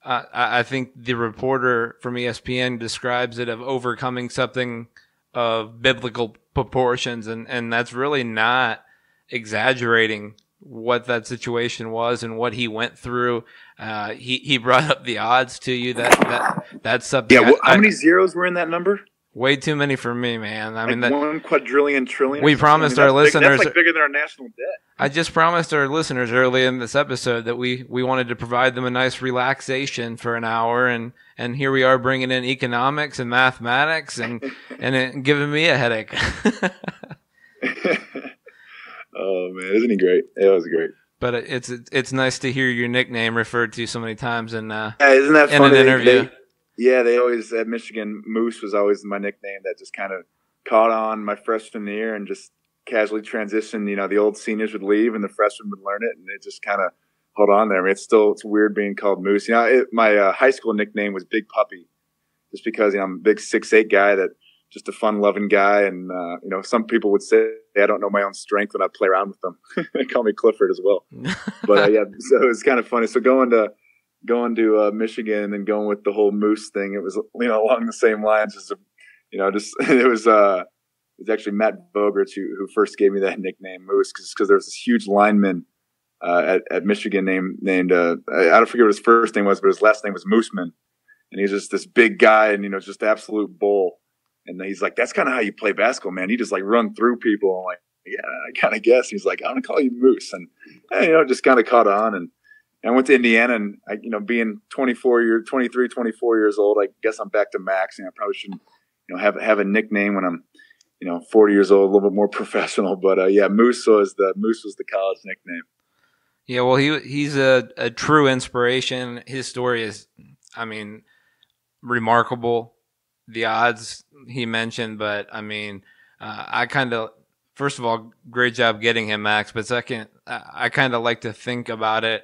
I think the reporter from ESPN describes it of overcoming something of biblical proportions, and that's really not exaggerating what that situation was and what he went through. He brought up the odds to you. That's something. Yeah, how many zeros were in that number? Way too many for me, man. I mean, 1 quadrillion trillion. We promised our listeners. That's like bigger than our national debt. I just promised our listeners early in this episode that we wanted to provide them a nice relaxation for an hour, and here we are bringing in economics and mathematics and it giving me a headache. Oh man, isn't he great? It was great. But it's nice to hear your nickname referred to so many times in isn't that in funny? an interview. They always at Michigan. Moose was always my nickname that just kind of caught on my freshman year and just casually transitioned. You know, the old seniors would leave and the freshmen would learn it, and it just kind of hold on there. I mean, it's weird being called Moose. You know, my high school nickname was Big Puppy, just because I'm a big 6'8" guy that just a fun-loving guy, and some people would say I don't know my own strength when I play around with them. They call me Clifford as well. But so it was kind of funny. So going to Michigan and then going with the whole Moose thing, it was along the same lines as it was actually Matt Bogerts who first gave me that nickname Moose because there was this huge lineman at Michigan named I don't forget what his first name was, but his last name was Mooseman, and he's just this big guy and just absolute bull. And he's like, that's kind of how you play basketball, man. You just like run through people. I'm like, yeah, I kind of guess. He's like, I'm gonna call you Moose, and just kind of caught on. And I went to Indiana, and I, being 23, 24 years old, I guess I'm back to Max. And I probably shouldn't, have a nickname when I'm, 40 years old, a little bit more professional. But Moose was the college nickname. Yeah, well, he's a true inspiration. His story is, remarkable. The odds he mentioned, but first of all, great job getting him, Max. But second, I kind of like to think about it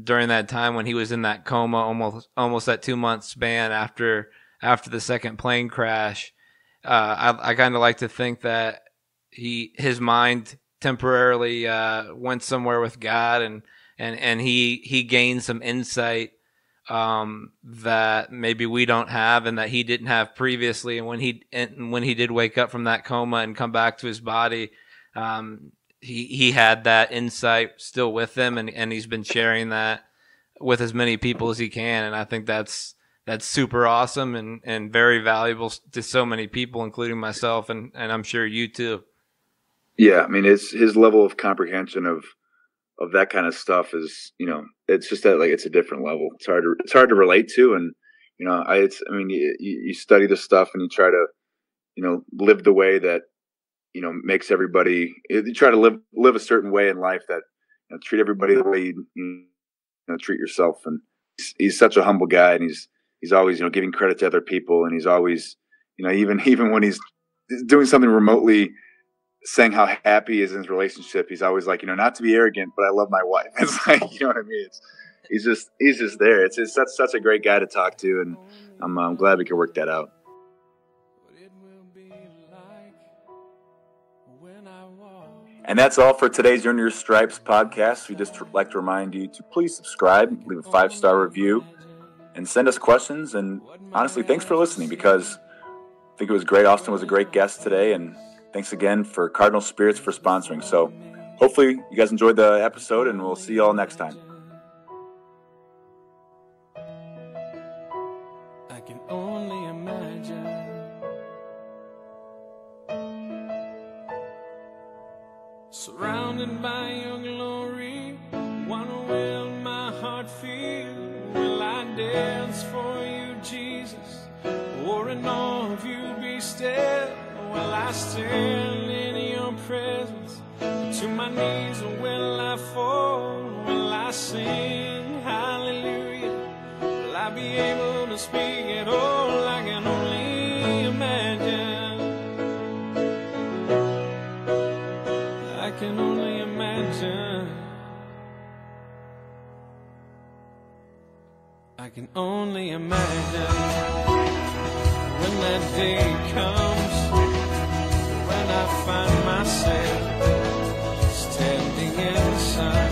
during that time when he was in that coma, almost that 2-month span after the second plane crash. I kind of like to think that his mind temporarily went somewhere with God, and he gained some insight that maybe we don't have and that he didn't have previously. And when he did wake up from that coma and come back to his body, he had that insight still with him, and he's been sharing that with as many people as he can. And I think that's super awesome and very valuable to so many people, including myself, and I'm sure you too. Yeah, his level of comprehension of that kind of stuff is, it's just that it's a different level. It's hard to relate to, and you study this stuff and you try to live the way that makes everybody. You try to live a certain way in life that treat everybody the way you treat yourself. And he's such a humble guy, and he's always giving credit to other people, and he's always even when he's doing something remotely, saying how happy he is in his relationship. He's always like, not to be arrogant, but I love my wife. It's like, you know what I mean? He's just there. It's such a great guy to talk to, and I'm glad we could work that out. And that's all for today's Earn Your Stripes podcast. We just like to remind you to please subscribe, leave a 5-star review, and send us questions. And honestly, thanks for listening, because I think it was great. Austin was a great guest today, and thanks again for Cardinal Spirits for sponsoring. So hopefully you guys enjoyed the episode, and we'll see you all next time. I can only imagine surrounded by your glory. Wonder will my heart feel? Will I dance for you, Jesus? Or in awe of you be still? Will I stand in your presence? To my knees, or will I fall? Will I sing hallelujah? Will I be able be at all, I can only imagine. I can only imagine. I can only imagine when that day comes, when I find myself standing in the sun.